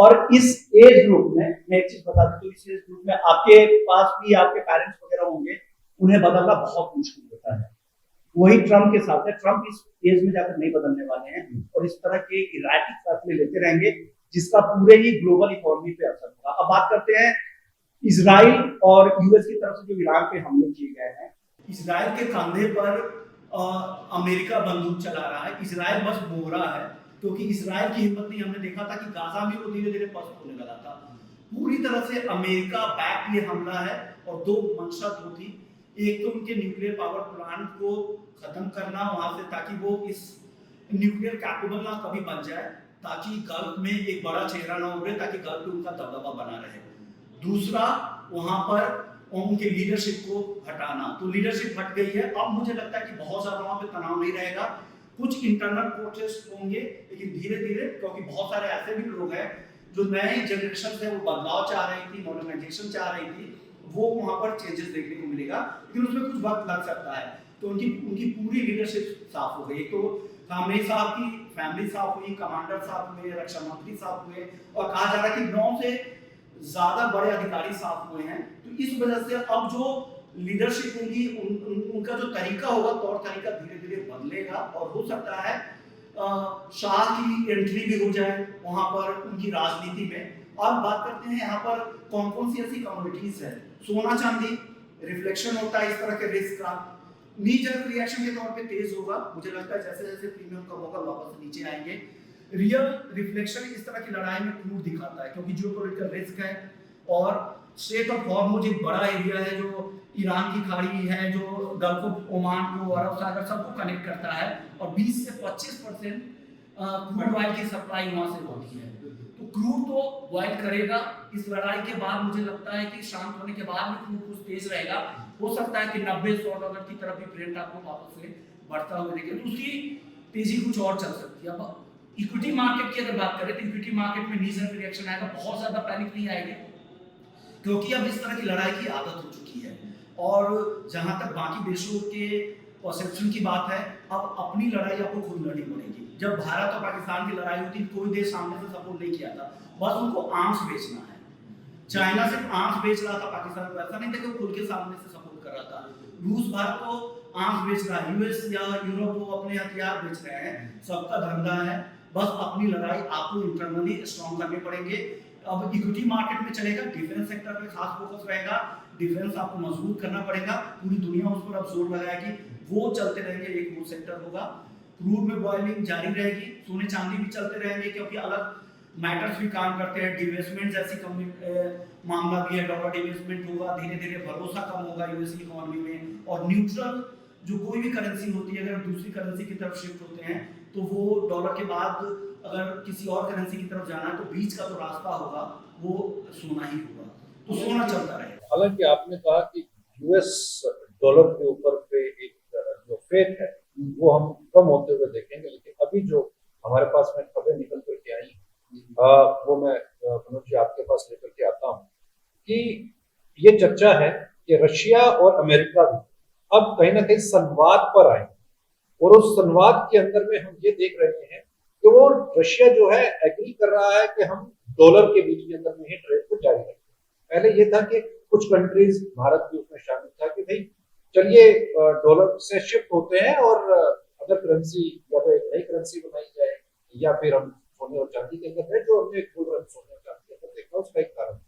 और इस age group में मैं एक चीज बता दूं, तो इस एज ग्रुप में आपके पास भी आपके पेरेंट्स वगैरह होंगे, उन्हें बदलना बहुत मुश्किल होता है। वही ट्रम्प के साथ है, ट्रम्प इस एज में जाकर नहीं बदलने वाले हैं और इस तरह के इराटिक फैसले लेते रहेंगे जिसका पूरे ही ग्लोबल इकोनॉमी पे असर होगा। अब बात करते हैं इजराइल और यूएस की तरफ से जो ईरान पे हमले किए गए हैं। इजराइल के कंधे पर अमेरिका बंदूक चला रहा है, इजराइल बस बोरा है, क्योंकि इजराइल की हिम्मत नहीं, हमने देखा था कि गाजा में वो धीरे धीरे पस्त होने लगा था। पूरी तरह से अमेरिका बैक ये हमला है और दो मंशा दो थी। एक तो उनके न्यूक्लियर पावर प्लांट को खत्म करना वहां से, ताकि वो इस न्यूक्लियर कैपेबल ना कभी बन जाए, ताकि गल्फ में एक बड़ा चेहरा ना उभरे, ताकि गल्फ में उनका दबदबा बना रहे। दूसरा, वहां पर उनके लीडरशिप को हटाना। तो लीडरशिप हट गई है, अब मुझे लगता है कि बहुत ज्यादा वहां पे तनाव नहीं रहेगा। कुछ इंटरनल प्रोटेस्ट होंगे, लेकिन धीरे धीरे, क्योंकि बहुत सारे ऐसे भी लोग हैं जो नए जनरेशन से वो बदलाव चाह रही थी, मॉडर्नाइजेशन चाह रही थी, वो वहां पर चेंजेस देखने को मिलेगा, लेकिन उसमें कुछ वक्त लग सकता है। तो उनकी उनकी पूरी लीडरशिप साफ हो गई। तो खामेनी साहब की फैमिली साफ हुई, कमांडर साफ हुए, रक्षा मंत्री साफ हुए, और कहा जा रहा है कि 9 से ज्यादा बड़े अधिकारी साफ हुए हैं। तो इस वजह से अब जो लीडरशिप होगी, उनका जो तरीका होगा, तौर तरीका धीरे धीरे बदलेगा, और हो सकता है शाह की एंट्री भी हो जाए वहां पर उनकी राजनीति में। और बात करते हैं यहाँ पर कौन कौन सी ऐसी कम्युनिटीज है। सोना चांदी रिफ्लेक्शन होता है इस तरह के रिस्क का, नी जर्क रिएक्शन के तौर पे तेज होगा। मुझे लगता है जैसे जैसे प्रीमियम कम होगा वापस नीचे आएंगे। रियल रिफ्लेक्शन इस तरह की लड़ाई में क्रूर दिखाता है, क्योंकि जियोपॉलिटिकल रिस्क है, और स्ट्रेट ऑफ हॉर्मुज एक बड़ा एरिया है जो ईरान की खाड़ी है, जो गल्फ ऑफ ओमान को, अरब सागर सबको कनेक्ट करता है, और 20 से 25% क्रूड ऑयल की सप्लाई वहां से होती है। तो क्रूड तो बॉयल करेगा। इस लड़ाई के बाद मुझे लगता है कि शांत होने के बाद भी क्रूड कुछ तेज रहेगा। हो सकता है कि $90-100 की तरफ भी ब्रेंट आपको वापस से बढ़ता हुआ देखे, तो उसकी तेजी कुछ और चल सकती है। अब इक्विटी मार्केट की अगर बात करें, तो इक्विटी मार्केट में नी जर्क रिएक्शन आएगा, बहुत ज्यादा पैनिक नहीं आएगी, क्योंकि अब इस तरह की लड़ाई की आदत हो चुकी है। और जहां तक बाकी देशों के परसेप्शन की बात है, अब अपनी लड़ाई आपको खुद लड़नी पड़ेगी। जब भारत और पाकिस्तान की लड़ाई हुई थी, कोई देश सामने से सपोर्ट नहीं किया था, बस उनको आर्म्स बेचना है। चाइना सिर्फ आर्म्स बेच रहा था पाकिस्तान को, ऐसा नहीं था कि वो खुद के सामने से सपोर्ट कर रहा था। रूस भारत को आर्म्स बेच रहा है, यूएस या यूरोप को अपने हथियार बेच रहे हैं, सबका धंधा है। बस अपनी लड़ाई आपको इंटरनली स्ट्रॉन्ग करने पड़ेंगे। अब इक्विटी मार्केट में चलेगा, डिफेंस सेक्टर पे खास फोकस रहेगा, डिफेंस आपको मजबूत करना पड़ेगा, पूरी दुनिया उस पर अब जोर लगाएगी, वो चलते रहेंगे, एक वो सेक्टर होगा। क्रूड में बॉयलिंग जारी रहेगी, सोने चांदी भी चलते रहेंगे, क्योंकि अलग मैटर्स भी काम करते हैं। डिवेस्टमेंट जैसी मामला भी है, डॉलर डिवेस्टमेंट होगा, धीरे धीरे भरोसा कम होगा यूएस की इकोनॉमी में। और न्यूट्रल जो कोई भी करेंसी होती है, अगर दूसरी करेंसी की तरफ शिफ्ट होते हैं, तो वो डॉलर के बाद अगर किसी और करेंसी की तरफ जाना है, तो बीच का जो रास्ता होगा वो सोना ही होगा। तो सोना चलता रहेगा। हालांकि आपने कहा कि यूएस डॉलर के ऊपर पे एक जो फेथ है वो हम कम होते हुए देखेंगे, लेकिन अभी जो हमारे पास में खबरें निकल करके आई, वो मैं मनोज जी आपके पास लेकर के आता हूँ कि ये चर्चा है कि रशिया और अमेरिका भी अब कहीं ना कहीं संवाद पर आए, और उस संवाद के अंदर में हम ये देख रहे हैं कि वो रशिया जो है एग्री कर रहा है कि हम डॉलर के बीच के अंदर में ही ट्रेड को जारी रखें। पहले ये था कि कुछ कंट्रीज, भारत भी उसमें शामिल था, कि भाई चलिए डॉलर से शिफ्ट होते हैं और अदर करेंसी या तो एक नई करेंसी बनाई जाए, या फिर हम सोने और चांदी के अंदर है, जो हमने बोल रहे सोने और चांदी के अंदर देखा उसका एक कारण था।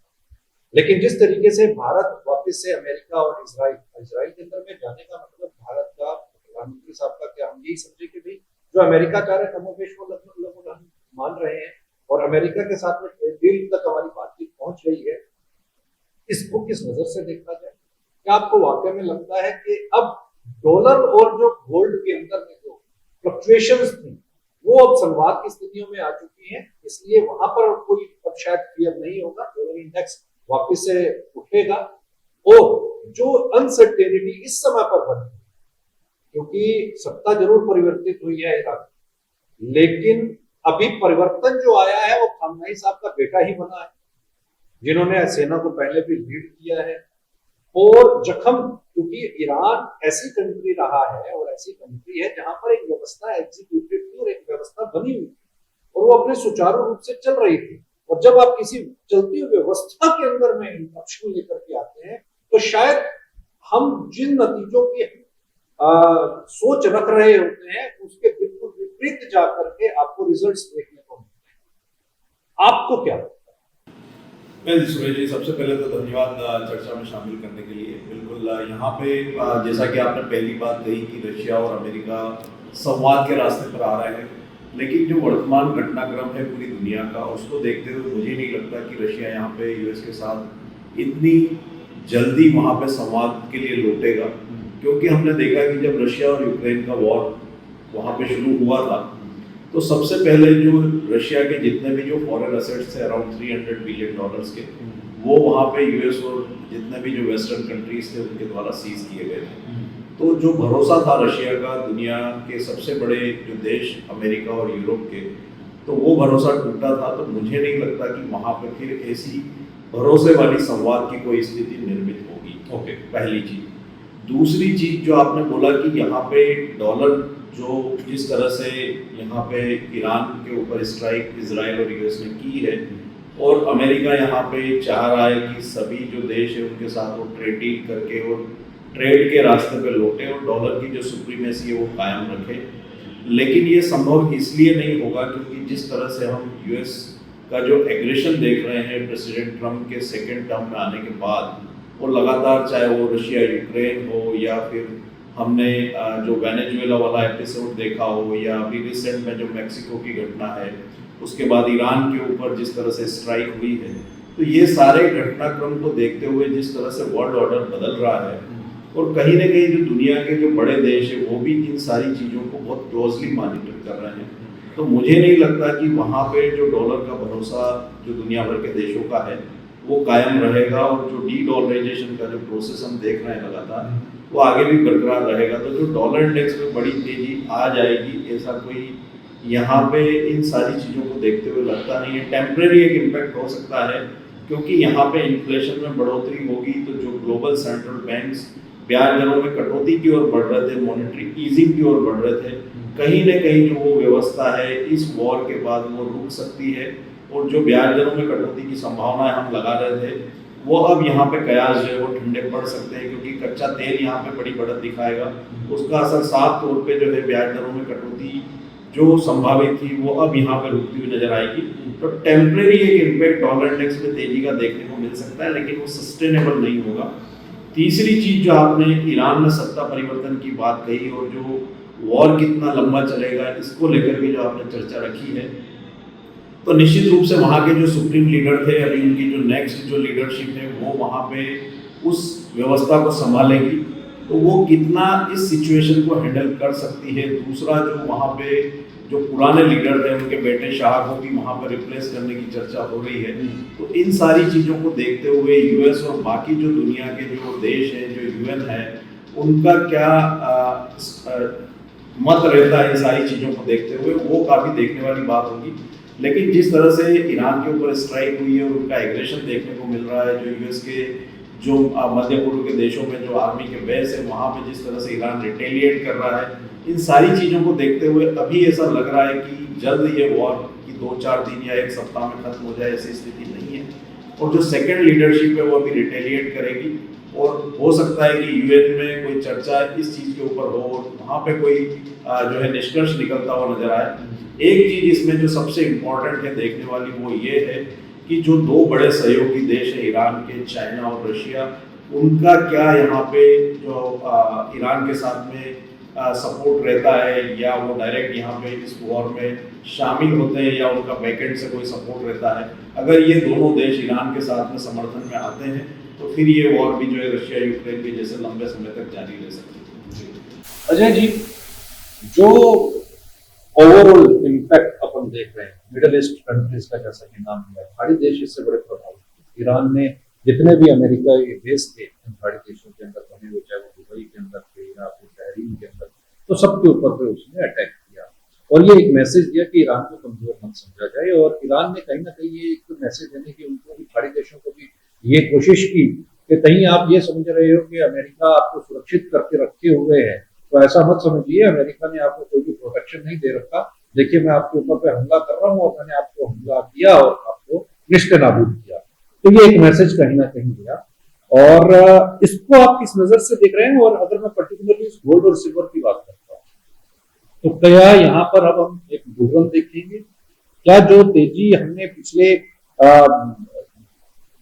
लेकिन जिस तरीके से भारत वापस से अमेरिका और इसराइल के अंदर में जाने का मतलब भारत का, प्रधानमंत्री साहब का, क्या हम यही समझे कि भाई जो अमेरिका चाह रहे कमोबेश वो लगभग हम मान रहे हैं, और अमेरिका के साथ में डील तक हमारी बातचीत पहुंच गई है। इसको किस नजर से देखा जाए? क्या आपको वाकई में लगता है कि अब डॉलर और जो गोल्ड के अंदर में जो फ्लक्चुएशंस थी वो अब संवाद की स्थितियों में आ चुकी हैं, इसलिए वहां पर कोई अब शायद फियर नहीं होगा, डॉलर इंडेक्स वापस से उठेगा, और जो अनसर्टेनिटी इस समय पर बनी, क्योंकि सत्ता जरूर परिवर्तित हुई है इराक, लेकिन अभी परिवर्तन जो आया है वो खामनेई साहब का बेटा ही बना है, जिन्होंने सेना को पहले भी लीड किया है। और जख्म, क्योंकि ईरान ऐसी कंट्री रहा है और ऐसी कंट्री है जहां पर एक व्यवस्था एग्जीक्यूटिव थी और एक व्यवस्था बनी हुई थी, और वो अपने सुचारू रूप से चल रही थी। और जब आप किसी चलती हुई व्यवस्था के अंदर में इंटरप्शन लेकर के आते हैं तो शायद हम जिन नतीजों की सोच रख रहे होते हैं उसके बिल्कुल विपरीत जाकर के आपको रिजल्ट्स देखने को मिलते हैं। आपको क्या लगता है? सुरेश जी, सबसे पहले तो धन्यवाद चर्चा में शामिल करने के लिए। बिल्कुल यहाँ पे जैसा कि आपने पहली बात कही कि रशिया और अमेरिका संवाद के रास्ते पर आ रहे हैं, लेकिन जो वर्तमान घटनाक्रम है पूरी दुनिया का, उसको देखते हुए मुझे नहीं लगता कि रशिया यहाँ पे यूएस के साथ इतनी जल्दी वहाँ पे संवाद के लिए लौटेगा। क्योंकि हमने देखा कि जब रशिया और यूक्रेन का वॉर वहाँ पे शुरू हुआ था तो सबसे पहले जो रशिया के जितने भी जो फॉरेन असेट्स थे अराउंड $300 बिलियन के, वो वहाँ पे यूएस और जितने भी जो वेस्टर्न कंट्रीज थे उनके द्वारा सीज किए गए थे। तो जो भरोसा था रशिया का दुनिया के सबसे बड़े जो देश अमेरिका और यूरोप के, तो वो भरोसा टूटा था। तो मुझे नहीं लगता कि वहाँ पे फिर ऐसी भरोसे वाली संवाद की कोई स्थिति निर्मित होगी। ओके, पहली चीज। दूसरी चीज जो आपने बोला कि यहाँ पे डॉलर जो जिस तरह से यहाँ पे ईरान के ऊपर स्ट्राइक इजराइल और यूएस ने की है, और अमेरिका यहाँ पे चाह रहा है कि सभी जो देश है उनके साथ वो ट्रेड डील करके और ट्रेड के रास्ते पे लौटे और डॉलर की जो सुप्रीमेसी है वो कायम रखे। लेकिन ये संभव इसलिए नहीं होगा क्योंकि जिस तरह से हम यूएस का जो एग्रेशन देख रहे हैं प्रेसिडेंट ट्रम्प के सेकेंड टर्म में आने के बाद, वो लगातार, चाहे वो रशिया यूक्रेन हो या फिर हमने जो वेनेजुएला वाला एपिसोड देखा हो या अभी रिसेंट में जो मैक्सिको की घटना है, उसके बाद ईरान के ऊपर जिस तरह से स्ट्राइक हुई है, तो ये सारे घटनाक्रम को देखते हुए जिस तरह से वर्ल्ड ऑर्डर बदल रहा है और कहीं ना कहीं जो दुनिया के जो बड़े देश है वो भी इन सारी चीज़ों को बहुत क्लोजली मॉनिटर कर रहे हैं, तो मुझे नहीं लगता कि वहाँ पे जो डॉलर का भरोसा जो दुनिया भर के देशों का है वो कायम रहेगा और जो डी डॉलराइजेशन का जो प्रोसेस हम देख रहे हैं लगातार वो आगे भी बरकरार रहेगा। तो जो डॉलर इंडेक्स में बड़ी तेजी आ जाएगी ऐसा कोई यहाँ पे इन सारी चीज़ों को देखते हुए लगता नहीं है। टेम्परेरी एक इम्पैक्ट हो सकता है क्योंकि यहाँ पे इन्फ्लेशन में बढ़ोतरी होगी तो जो ग्लोबल सेंट्रल बैंक्स ब्याज दरों में कटौती की ओर बढ़ रहे थे, मॉनेटरी ईजिंग की ओर बढ़ रहे थे, कहीं ना कहीं जो वो व्यवस्था है इस वॉर के बाद वो रुक सकती है और जो ब्याज दरों में कटौती की संभावना हम लगा रहे थे वो अब यहाँ पे कयास जो है वो ठंडे पड़ सकते हैं क्योंकि कच्चा तेल यहाँ पे बड़ी बढ़त दिखाएगा, उसका असर साफ तौर पे जो है ब्याज दरों में कटौती जो संभावित थी वो अब यहाँ पे रुकती हुई नजर आएगी। तो टेम्परेरी एक इम्पैक्ट डॉलर इंडेक्स में तेजी का देखने को मिल सकता है लेकिन वो सस्टेनेबल नहीं होगा। तीसरी चीज जो आपने ईरान में सत्ता परिवर्तन की बात कही और जो वॉर कितना लंबा चलेगा इसको लेकर के जो आपने चर्चा रखी है, तो निश्चित रूप से वहाँ के जो सुप्रीम लीडर थे, अभी उनकी जो नेक्स्ट जो लीडरशिप है वो वहाँ पे उस व्यवस्था को संभालेगी तो वो कितना इस सिचुएशन को हैंडल कर सकती है। दूसरा जो वहाँ पे जो पुराने लीडर थे उनके बेटे शाह को भी वहाँ पर रिप्लेस करने की चर्चा हो रही है। तो इन सारी चीज़ों को देखते हुए यूएस और बाकी जो दुनिया के जो देश हैं, जो यूएन है, उनका क्या मत रहता है इन सारी चीज़ों को देखते हुए, वो काफ़ी देखने वाली बात होगी। लेकिन जिस तरह से ईरान के ऊपर स्ट्राइक हुई है और उनका एग्रेशन देखने को मिल रहा है, जो यूएस के जो मध्य पूर्व के देशों में जो आर्मी के बेस है वहाँ पे जिस तरह से ईरान रिटेलिएट कर रहा है, इन सारी चीज़ों को देखते हुए अभी ऐसा लग रहा है कि जल्द ये वॉर की 2-4 दिन या एक सप्ताह में खत्म हो जाए ऐसी स्थिति नहीं है। और जो सेकेंड लीडरशिप है वो अभी रिटेलिएट करेगी और हो सकता है कि यूएन में कोई चर्चा इस चीज़ के ऊपर हो और वहाँ पे कोई जो है निष्कर्ष निकलता हुआ नजर आए। एक चीज़ इसमें जो सबसे इम्पोर्टेंट है देखने वाली वो ये है कि जो दो बड़े सहयोगी देश है ईरान के, चाइना और रशिया, उनका क्या यहाँ पे जो ईरान के साथ में सपोर्ट रहता है या वो डायरेक्ट यहाँ पे इस वॉर में शामिल होते हैं या उनका बैकएंड से कोई सपोर्ट रहता है। अगर ये दोनों देश ईरान के साथ में समर्थन में आते हैं तो फिर ये वॉर भी जो है रशिया यूक्रेन के जैसे लंबे समय तक जारी रह सकती है। अजय जी, जो ओवरऑल इम्पैक्ट अपन देख रहे हैं मिडिल ईस्ट कंट्रीज का, जैसा कि नाम लिया, खाड़ी देश इससे बड़े प्रभावित। ईरान ने जितने भी अमेरिका के बेस थे इन खाड़ी देशों के अंदर बने हुए, चाहे वो दुबई के अंदर थे या फिर बहरीन के अंदर, तो सबके ऊपर पे उसने अटैक किया और ये एक मैसेज दिया कि ईरान को कमजोर मत समझा जाए। और ईरान ने कहीं ना कहीं ये एक मैसेज देने की उनको भी, खाड़ी देशों को भी ये कोशिश की कि कहीं आप ये समझ रहे हो कि अमेरिका आपको सुरक्षित करके रखे हुए है, तो ऐसा मत समझिए, अमेरिका ने आपको कोई भी प्रोटेक्शन नहीं दे रखा। देखिए, मैं आपके ऊपर पे हमला कर रहा हूँ और मैंने आपको हमला किया और आपको निष्ठ नाबूद किया। तो ये एक मैसेज कहीं ना कहीं गया। और इसको आप किस नजर से देख रहे हैं? और अगर मैं पर्टिकुलरली गोल्ड और सिल्वर की बात करता हूँ, तो क्या यहाँ पर अब हम एक बुलरन देखेंगे? क्या जो तेजी हमने पिछले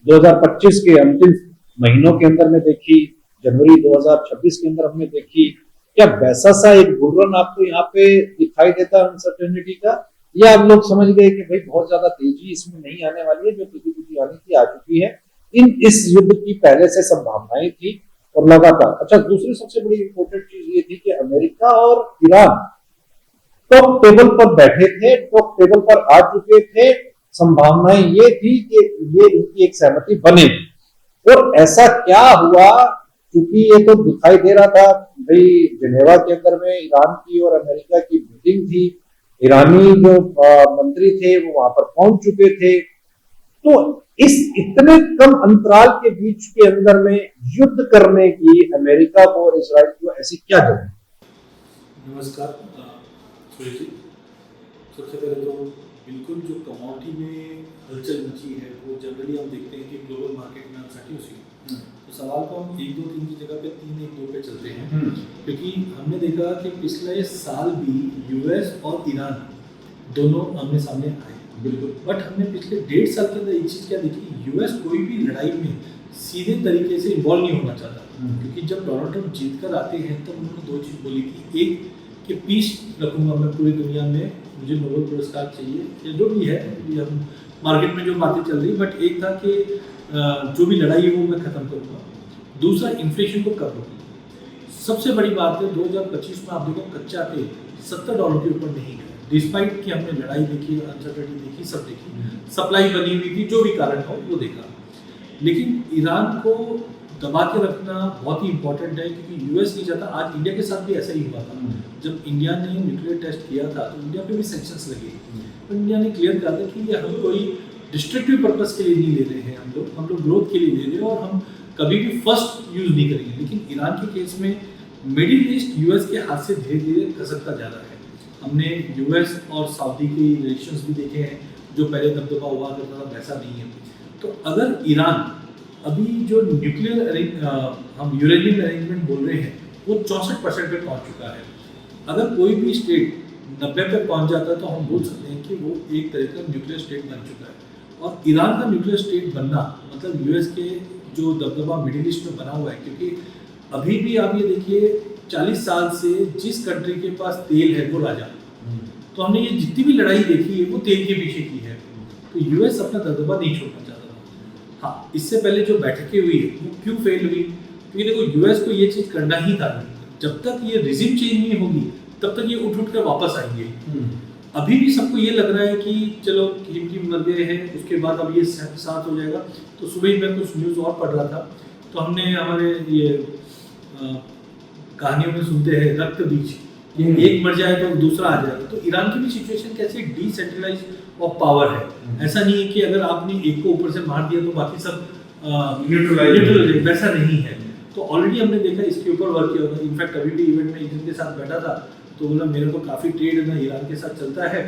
2025 के अंतिम महीनों के अंदर में देखी, जनवरी 2026 के अंदर हमने देखी, क्या वैसा सा एक बुलरन आपको यहाँ पे दिखाई देता है अनसर्टेनिटी का? या आप लोग समझ गए कि भाई बहुत ज्यादा तेजी इसमें नहीं आने वाली है, जो तेजी आने की आ चुकी है? इस युद्ध की पहले से संभावनाएं थी और लगातार। अच्छा, दूसरी सबसे बड़ी इंपॉर्टेंट चीज ये थी कि अमेरिका और ईरान टॉप टेबल पर बैठे थे, टॉप टेबल पर आ चुके थे। संभावनाएं ये थी कि ये इनकी एक सहमति बने। और ऐसा क्या हुआ? क्योंकि ये तो दिखाई दे रहा था भाई, जिनेवा के अंदर में ईरान की और अमेरिका की मीटिंग थी, ईरानी जो मंत्री थे वो वहां पर पहुंच चुके थे। तो इस इतने कम अंतराल के बीच के अंदर में युद्ध करने की अमेरिका को और इजराइल को ऐसी क्या जरूरत? नमस्कार सुरेश जी। सबसे पहले तो बिल्कुल जो कमोडिटी में हलचल मची है वो जनरली हम देखते हैं कि ग्लोबल मार्केट में अनसर्टेनिटी हुई। तो सवाल को हम 1 2 3 की जगह पे 3 1 2 पे चलते हैं, क्योंकि हमने देखा कि पिछले साल भी यूएस और ईरान दोनों आमने सामने आए, बिल्कुल। बट हमने पिछले 1.5 साल के अंदर एक चीज़ क्या देखी, यूएस कोई भी लड़ाई में सीधे तरीके से इन्वॉल्व नहीं होना चाहता। क्योंकि जब डोनाल्ड ट्रंप जीत कर आते हैं तब उन्होंने 2 चीज़ बोली थी। एक कि पीस रखूंगा मैं पूरी दुनिया में, मुझे नोबेल पुरस्कार चाहिए, या जो भी है ये हम मार्केट में जो बातें चल रही। बट एक था कि जो भी लड़ाई है वो मैं ख़त्म करूँगा। दूसरा, इन्फ्लेशन को कम करूँगा। सबसे बड़ी बात है 2025 में आप देखो कच्चा तेल $70 के ऊपर नहीं गया, डिस्पाइट कि हमने लड़ाई देखी, अनसर्टेनिटी देखी, सब देखी, सप्लाई बनी हुई थी, जो भी कारण हो वो देखा। लेकिन ईरान को दबा के रखना बहुत ही इंपॉर्टेंट है, क्योंकि यूएस नहीं चाहता। आज इंडिया के साथ भी ऐसा ही हुआ था। जब इंडिया ने न्यूक्लियर टेस्ट किया था तो इंडिया पे भी सैंक्शंस लगे, तो इंडिया ने क्लियर कहा था कि ये हम कोई डिस्ट्रक्टिव पर्पस के लिए नहीं ले रहे हैं, हम लोग ग्रोथ के लिए ले रहे हैं, और हम कभी भी फर्स्ट यूज़ नहीं करेंगे। लेकिन ईरान के केस में मिडिल ईस्ट यूएस के हाथ से धीरे धीरे खसकता जा रहा है। हमने यूएस और सऊदी के रिलेशंस भी देखे हैं, जो पहले दबदबा हुआ करता था वैसा नहीं है। तो अगर ईरान अभी जो न्यूक्लियर हम यूरेनियम अरेंजमेंट बोल रहे हैं वो 64% पे पहुंच चुका है। अगर कोई भी स्टेट 90 पे पहुंच जाता है तो हम बोल सकते हैं कि वो एक तरह का न्यूक्लियर स्टेट बन चुका है। और ईरान का न्यूक्लियर स्टेट बनना मतलब यूएस के जो दबदबा मिडिल ईस्ट में बना हुआ है, क्योंकि अभी भी आप ये देखिए 40 साल से जिस कंट्री के पास तेल है वो राजा। तो हमने ये जितनी भी लड़ाई देखी है वो तेल के पीछे की है। तो यूएस अपना दबदबा नहीं छोड़ना चाहता। हाँ, इससे पहले जो बैठकें हुई है वो क्यों फेल हुई? क्योंकि देखो यूएस को ये चीज़ करना ही था, जब तक ये रिजिम चेंज नहीं होगी तब तक ये उठ कर वापस आएंगे। अभी भी सबको ये लग रहा है कि चलो किम मर गए हैं, उसके बाद अब ये साथ हो जाएगा। तो सुबह ही मैं कुछ न्यूज़ और पढ़ रहा था, तो हमने हमारे ये कहानियों में सुनते हैं रक्त बीज, ये एक मर जाए तो दूसरा आ जाएगा। तो ईरान की भी सिचुएशन कैसे डिसेंट्रलाइज ऑफ पावर है। ऐसा नहीं है कि अगर आपने एक को ऊपर से मार दिया तो बाकी सब न्यूट्रल, वैसा नहीं है। तो ऑलरेडी हमने देखा इसके ऊपर वर्क किया होगा। इनफैक्ट अभी भी इवेंट में जिनके साथ बैठा था तो बोला मेरे को काफ़ी ट्रेड ना ईरान के साथ चलता है।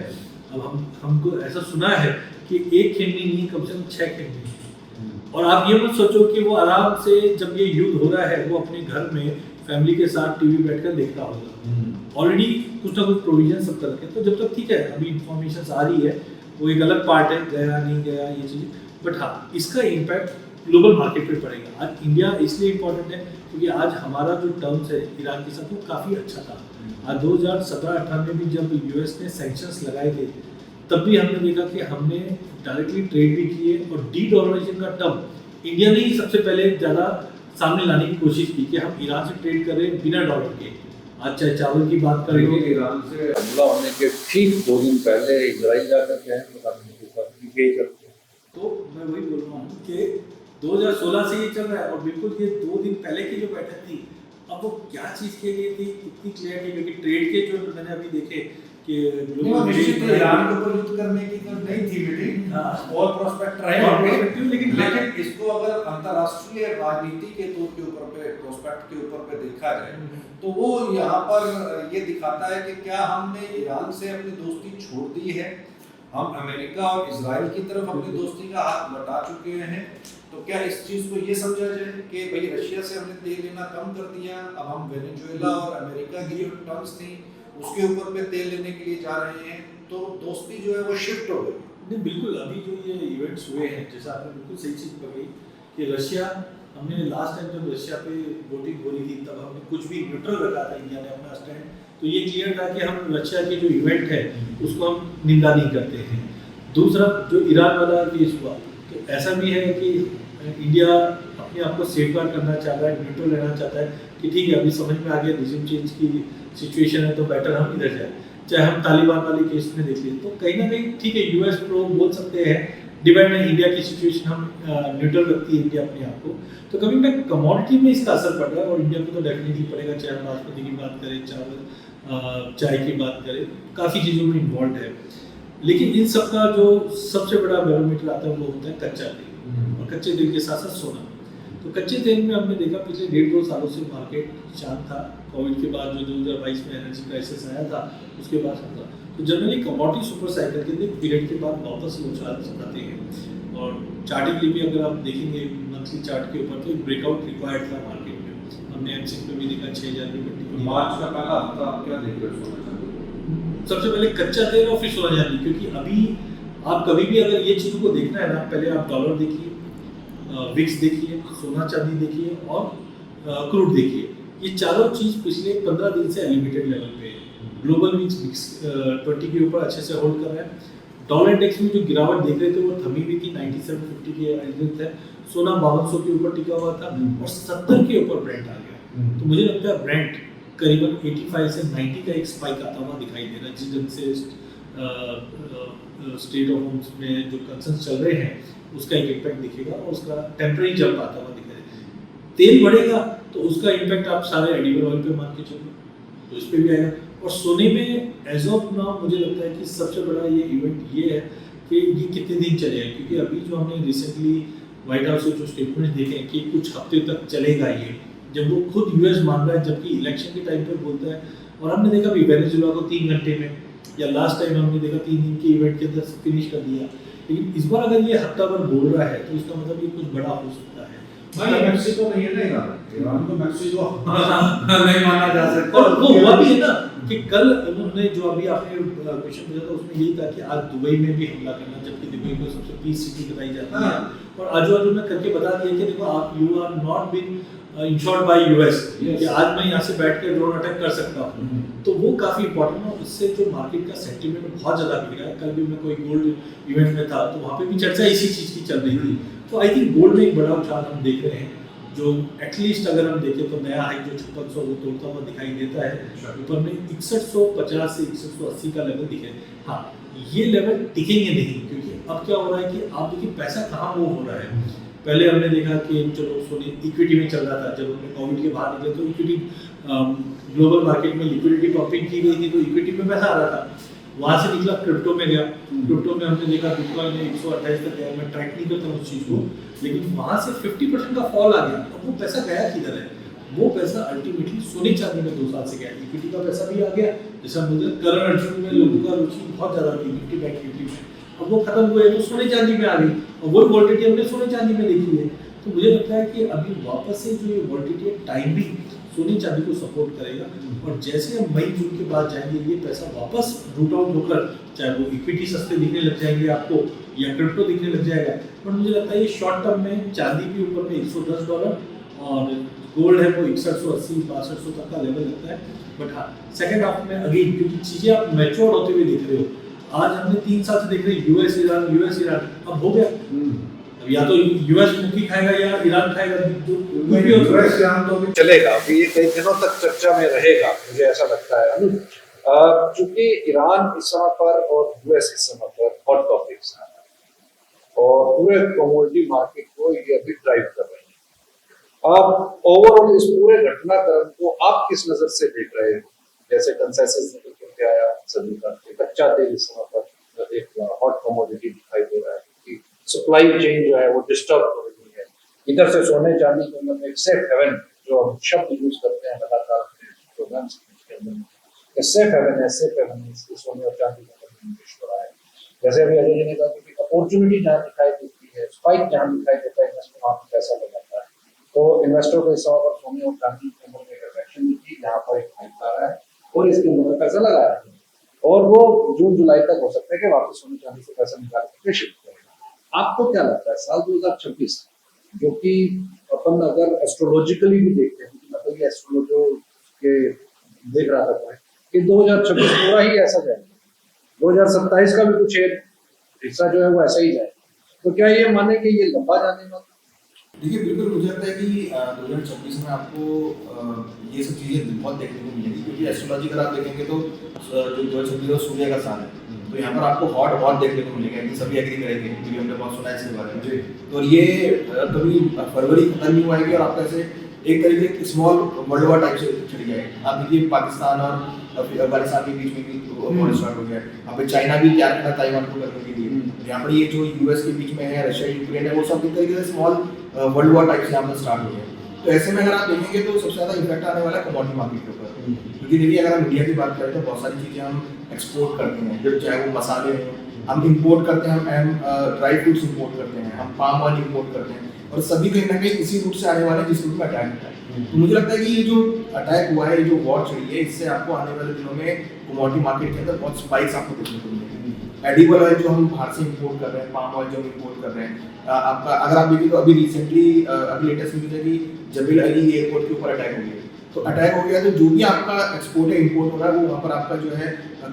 अब हमको ऐसा सुना है कि एक खेमनी नहीं, कम से कम 6 खेमनी। और आप ये मत सोचो कि वो आराम से जब ये युद्ध हो रहा है वो अपने घर में फैमिली के साथ टीवी बैठकर देख रहा होगा। ऑलरेडी कुछ ना कुछ प्रोविजन सब कर रखे। तो जब तक ठीक है, अभी इंफॉर्मेशन आ रही है, वो एक अलग पार्ट है, गया नहीं गया ये चीज़। बट हाँ, इसका इम्पैक्ट ग्लोबल मार्केट पे पड़ेगा। आज इंडिया इसलिए इम्पोर्टेंट है क्योंकि आज हमारा जो टर्म्स है ईरान के साथ वो काफ़ी अच्छा था। आज 2017-18 में भी जब यूएस ने सैंक्शंस लगाए थे तब भी हमने देखा कि हमने डायरेक्टली ट्रेड भी किए, और डी-डॉलराइजेशन का टर्म इंडिया ने ही सबसे पहले ज़्यादा सामने लाने की कोशिश की कि हम ईरान से ट्रेड कर रहे हैं बिना डॉलर के। आज चाहे चावल की बात करें, ईरान से हमला होने के ठीक 2 दिन पहले इजराइल जाकर के तो मैं वही बोल रहा हूँ कि 2016 से ये चल रहा है, और बिल्कुल ये 2 दिन पहले की जो बैठक थी, अब वो क्या चीज़ के लिए थी इतनी क्लियर थी, क्योंकि ट्रेड के जो मैंने अभी देखे कि ईरान के ऊपर युद्ध करने की तो नहीं थी मीटिंग, ऑल प्रोस्पेक्ट रहे, लेकिन इसको अगर अंतर्राष्ट्रीय राजनीति के तौर के ऊपर पे, प्रोस्पेक्ट के ऊपर पे देखा जाए तो वो यहाँ पर ये दिखाता है कि क्या हमने ईरान से अपनी दोस्ती छोड़ दी है, हम अमेरिका और इजराइल की तरफ अपनी दोस्ती का हाथ बटा चुके हैं, तो क्या इस चीज को ये समझा जाए कि भाई रशिया से हमने तेल लेना कम कर दिया, अब हम वेनेजुएला और अमेरिका की जो टर्म्स थी उसके ऊपर पे तेल लेने के लिए जा रहे हैं, तो दोस्ती जो है वो शिफ्ट हो गई। नहीं बिल्कुल, अभी जो ये इवेंट्स हुए हैं, जैसा आपने बिल्कुल सही चीज़ पकड़ी कि रशिया, हमने लास्ट टाइम जब रशिया पे वोटिंग हो रही थी तब हमने कुछ भी न्यूट्रल रखा था इंडिया ने अपना स्टैंड, तो ये क्लियर था कि हम रशिया के जो इवेंट है उसको हम निंदा नहीं करते हैं। दूसरा जो ईरान वाला केस हुआ, तो ऐसा भी है कि इंडिया अपने आप को सेफगार्ड करना चाहता है, न्यूट्रल रहना चाहता है कि ठीक है अभी समझ में आ गया रिजिम चेंज की सिचुएशन है तो बेटर हम इधर जाए, चाहे हम तालिबान वाले केस में देख लें, तो कहीं ना कहीं ठीक है यूएस प्रो बोल सकते हैं, डिपेंड है इंडिया की सिचुएशन, हम न्यूट्रल रखती है इंडिया अपने आप को, तो कभी मैं कमोडिटी में इसका असर पड़ रहा है और इंडिया को तो डेफिनेटली पड़ेगा, चाहे हम बासमती की बात करें, चावल चाय की बात करें, काफ़ी चीज़ों में इन्वॉल्व है। लेकिन इन सब का जो सबसे बड़ा बैरोमीटर आता है वो होता है कच्चा तेल, और कच्चे तेल के साथ साथ सोना। तो कच्चे तेल में हमने देखा पिछले 1.5-2 सालों से मार्केट शांत था, कोविड के बाद जो 2022 में एनर्जी क्राइसिस आया था उसके बाद था, तो जनरली कमोडिटी सुपर साइकिल के पीरियड के बाद वापस वो आते हैं, और चार्टिंग भी अगर आप देखेंगे मंथली चार्ट के ऊपर तो एक ब्रेकआउट रिक्वायर्ड था मार्केट में, हमने एमसीएक्स में भी देखा 6000 की पट्टी। मार्च का पहला हफ्ता आप क्या देख रहे हो? सबसे पहले कच्चा तेल और फिर सोना चांदी, क्योंकि अभी आप कभी भी अगर ये चीज़ों को देखना है ना, पहले आप डॉलर देखिए, विक्स देखिए, सोना चांदी देखिए और क्रूड देखिए, ये चारों चीज़ पिछले 15 दिन से एलिवेटेड लेवल पे है। ग्लोबल विक्स 20 के ऊपर अच्छे से होल्ड कर रहा है, डॉलर इंडेक्स में जो गिरावट देख रहे थे वो थमी हुई थी 9750 के अराउंड है, सोना 5200 के ऊपर टिका हुआ था और 70 के ऊपर ब्रेंट आ गया। तो मुझे लगता है ब्रेंट करीबन 85 से 90 का एक स्पाइक आता हुआ दिखाई दे रहा है, जिस ढंग से स्टेट ऑफ होम्स में जो कंसर्न चल रहे हैं उसका एक इम्पैक्ट दिखेगा और उसका टेम्पररी जंप आता हुआ दिखाई देगा। तेल बढ़ेगा तो उसका इम्पैक्ट आप सारे एडिबल ऑयल पे मान के चलो, तो इस पे भी आएगा। और सोने में एज ऑफ नाउ मुझे लगता है कि सबसे बड़ा ये इवेंट ये है कि ये कितने दिन चलेगा, क्योंकि अभी जो हमने रिसेंटली व्हाइट हाउस से जो स्टेटमेंट देखे हैं कि कुछ हफ्ते तक चलेगा ये, जब वो खुद यूएस मान रहा है जबकि इलेक्शन के टाइम पे बोलता है, और हमने देखा भी वेनेजुएला को 3 घंटे में, या लास्ट टाइम हमने देखा 3 दिन के इवेंट के अंदर फिनिश कर दिया, लेकिन इस बार अगर ये हफ्ता भर बोल रहा है तो इसका मतलब ये कुछ बड़ा हो सकता है। नहीं, मेक्सिको नहीं है ना ईरान, ईरान को मेक्सिको नहीं माना जा सकता। और वो हुआ भी है ना कि कल उन्होंने जो अभी आपने क्वेश्चन पूछा था उसमें यही था कि आज दुबई में भी हमला करना, जबकि दुबई को सबसे पीस सिटी बताई जाती है, और आजू बाजू में करके बता दिया कि देखो आप you are not been insured by us, कि आज मैं यहाँ से बैठ के ड्रोन अटैक कर सकता हूँ, तो वो काफ़ी इंपॉर्टेंट है। उससे जो मार्केट का सेंटीमेंट बहुत ज़्यादा बिगड़ा है। कल भी मैं कोई गोल्ड इवेंट में था तो वहाँ पे भी चर्चा इसी चीज़ की चल रही थी, तो आई थिंक गोल्ड में एक बड़ा उछाल हम देख रहे हैं, जो एटलीस्ट अगर हम देखें तो नया हाइक जो 5600 वो तोड़ता हुआ दिखाई देता है, ऊपर में 6150 से 6180 का लेवल दिखे। हाँ, ये लेवल टिकेंगे नहीं, क्योंकि अब क्या हो रहा है कि आप देखिए पैसा कहाँ मूव हो रहा है। पहले हमने देखा कि चलो सोने इक्विटी में चल रहा था, जब हमने कोविड के बाहर निकले तो इक्विटी ग्लोबल मार्केट में लिक्विडिटी पंपिंग की गई थी तो इक्विटी में पैसा आ रहा था, वहाँ से निकला क्रिप्टो में गया, क्रिप्टो में हमने देखा बिटकॉइन ने 128 तक गया, मैं ट्रैक नहीं करता उस चीज़ को, लेकिन वहाँ से 50% का फॉल आ गया। अब वो पैसा गया किधर है? वो पैसा अल्टीमेटली सोने चांदी में 2 साल से गया, इक्विटी का पैसा भी आ गया, जैसा हम बोलते हैं करंट अर्निंग में लोगों का रुचि बहुत ज़्यादा थी निफ्टी बैंक निफ्टी में, अब वो खत्म हुए तो सोने चांदी में आ गई, और वो वोल्टिलिटी हमने सोने चांदी में देखी है। तो मुझे लगता है कि अभी वापस से जो ये वोल्टिलिटी टाइम भी सोने चांदी को सपोर्ट करेगा, और जैसे हम मई जून के बाद जाएंगे ये पैसा वापस रूट आउट होकर, चाहे वो इक्विटी सस्ते दिखने लग जाएंगे आपको या क्रिप्टो दिखने लग जाएगा, बट मुझे लगता है ये शॉर्ट टर्म में चांदी के ऊपर में $110 और गोल्ड है वो 6180-6200 तक का लेवल लगता है। बट हाँ, सेकंड हाफ में अगेन क्योंकि चीज़ें आप मैच्योर होते हुए देख रहे हो, आज हमने 3 साल से देख रहे हैं यूएस ईरान, अब हो गया, या तो यूएस मुक्की खाएगा या ईरान खाएगा, यूएस ईरान तो भी चलेगा, अभी ये कई दिनों तक चर्चा में रहेगा, मुझे ऐसा लगता है। क्योंकि ईरान इस समय पर और यूएस इस समय पर हॉट टॉपिक्स हैं और पूरे कमोडिटी मार्केट को ये अभी ड्राइव कर रहे हैं। अब ओवरऑल इस पूरे घटनाक्रम को आप किस नजर से देख रहे हो? जैसे कंसेंसस निकल के आया सभी का, कच्चा तेल इस समय पर एक हॉट कमोडिटी दिखाई दे रहा है कि सप्लाई चेन जो है वो डिस्टर्ब हो रही है। इधर से सोने चांदी के अंदर एक सेफ हेवन जो हम शब्द यूज करते हैं लगातार प्रोग्राम्स के अंदर, सेफ हेवन है, सेफ हेवन है, सोने और चांदी का निवेश हो रहा है। जैसे अभी अजय जी ने कहा कि अपॉर्चुनिटी जहाँ दिखाई देती है, स्पाइक जहाँ दिखाई देता है, इन्वेस्टर वहाँ पे पैसा लगाता है। तो इन्वेस्टर को इस समय पर सोने और चांदी के अंदर एक अट्रैक्शन मिलती है, जहाँ पर एक हाइप आ रहा है और इसके अंदर में पैसा लगा रहा है, और वो जून जुलाई तक हो सकता है कि वापस सोने चांदी से पैसा निकाल करके शिफ्ट करेगा। आपको क्या लगता है साल 2026, जो कि अपन अगर एस्ट्रोलॉजिकली भी देखते हैं, मतलब ये एस्ट्रोलॉजो के देख रहा था कि 2026 पूरा ही ऐसा जाएगा, 2027 का भी कुछ हिस्सा जो है वो ऐसा ही जाएगा, तो क्या ये माने कि ये लंबा जाने वाला? देखिए बिल्कुल मुझे लगता है कि 2026 में आपको ये सब चीज़ें बहुत देखने को मिलेगी, क्योंकि एस्ट्रोलॉजी अगर आप देखेंगे तो जो 2026 सूर्य का साल है, तो यहाँ पर आपको हॉट बहुत देखने को मिलेगा, कि सभी एग्री करेंगे, क्योंकि हमने बहुत सुना है इसके बारे में। तो ये कभी फरवरी खत्म नहीं हुआ है और आपका ऐसे एक तरीके की स्मॉल वर्ल्ड वॉर टाइप से चढ़ गया है। आप देखिए पाकिस्तान और अफगानिस्तान के बीच में भी वॉर स्टार्ट हो गया है, यहाँ पे चाइना भी तैयार करना ताइवान को करने के लिए, यहाँ पर ये जो यूएस के बीच में है, रशिया यूक्रेन है, वो सब एक तरीके से स्मॉल वर्ल्ड वॉर टाइप से यहाँ पर स्टार्ट हो गया। तो ऐसे में अगर आप देखेंगे तो सबसे ज़्यादा इफेक्ट आने वाला है कमोडिटी मार्केट के ऊपर, क्योंकि देखिए अगर हम इंडिया की बात करें तो बहुत सारी चीज़ें हम एक्सपोर्ट करते हैं, जो चाहे वो मसाले हैं, हम इंपोर्ट करते हैं, हम ड्राई फ्रूट्स इंपोर्ट करते हैं, हम पाम ऑयल इंपोर्ट करते हैं, और सभी कहीं ना कहीं इसी रूट से आने वाले हैं जिस रूट में अटैक होता है। तो मुझे लगता है कि ये जो अटैक हुआ है, ये जो वॉर चली है, इससे आपको आने वाले दिनों में कमोडिटी मार्केट के अंदर बहुत स्पाइक्स आपको देखने को मिलेंगे। एडिबल ऑयल जो हम बाहर से इंपोर्ट कर रहे हैं, पाम ऑयल जो हम इंपोर्ट कर रहे हैं, आपका अगर आप देखिए तो अभी रिसेंटली अभी लेटेस्ट न्यूज़ है कि जबील अली एयरपोर्ट के ऊपर अटैक हो गया। तो अटैक हो गया तो जो भी आपका एक्सपोर्ट है इंपोर्ट हो रहा है, वो वहाँ पर आपका जो है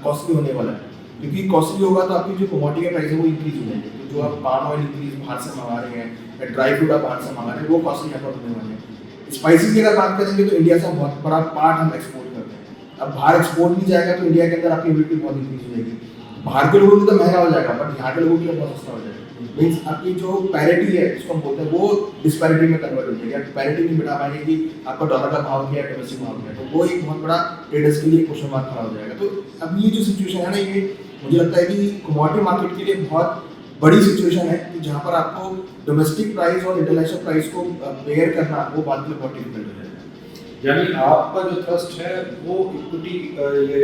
कॉस्टली होने वाला है, क्योंकि कॉस्टली होगा तो आपकी जो कमोडिटी का प्राइस है वो इंक्रीज हो जाएंगे। तो जो आप पाम ऑयल इंक्रीज बाहर से मंगा रहे हैं या ड्राई फ्रूट आप बाहर से मंगा रहे हैं, वो कॉस्टली यहाँ पर होने वाले हैं। स्पाइसेस की अगर बात करेंगे तो इंडिया से बहुत बड़ा पार्ट हम एक्सपोर्ट करते हैं। अब बाहर एक्सपोर्ट भी जाएगा तो इंडिया के अंदर आपकी एबिलिटी बहुत इंक्रीज हो जाएगी। बाहर के लोगों के लिए तो महंगा हो जाएगा, बट यहाँ के लोगों के लिए बहुत सस्ता हो जाएगा। मीन्स आपकी जो पैरिटी है जिसको हम बोलते हैं वो डिस्पैरिटी में कन्वर्ट हो जाएगी। आप पैरिटी नहीं बिठा पाएंगे कि आपका डॉलर का भाव क्या है, डोमेस्टिक भाव क्या है, तो वो एक बहुत बड़ा ट्रेडर्स के लिए क्वेश्चन मार्क खड़ा हो जाएगा। तो अब ये जो सिचुएशन है ना, ये मुझे लगता है कि कमोडिटी मार्केट के लिए बहुत बड़ी सिचुएशन है, कि जहाँ पर आपको डोमेस्टिक प्राइस और इंटरनेशनल प्राइस को बेयर करना वो बात में बहुत डिफिकल्ट हो जाएगा। यानी आपका जो थ्रस्ट है वो इक्विटी ये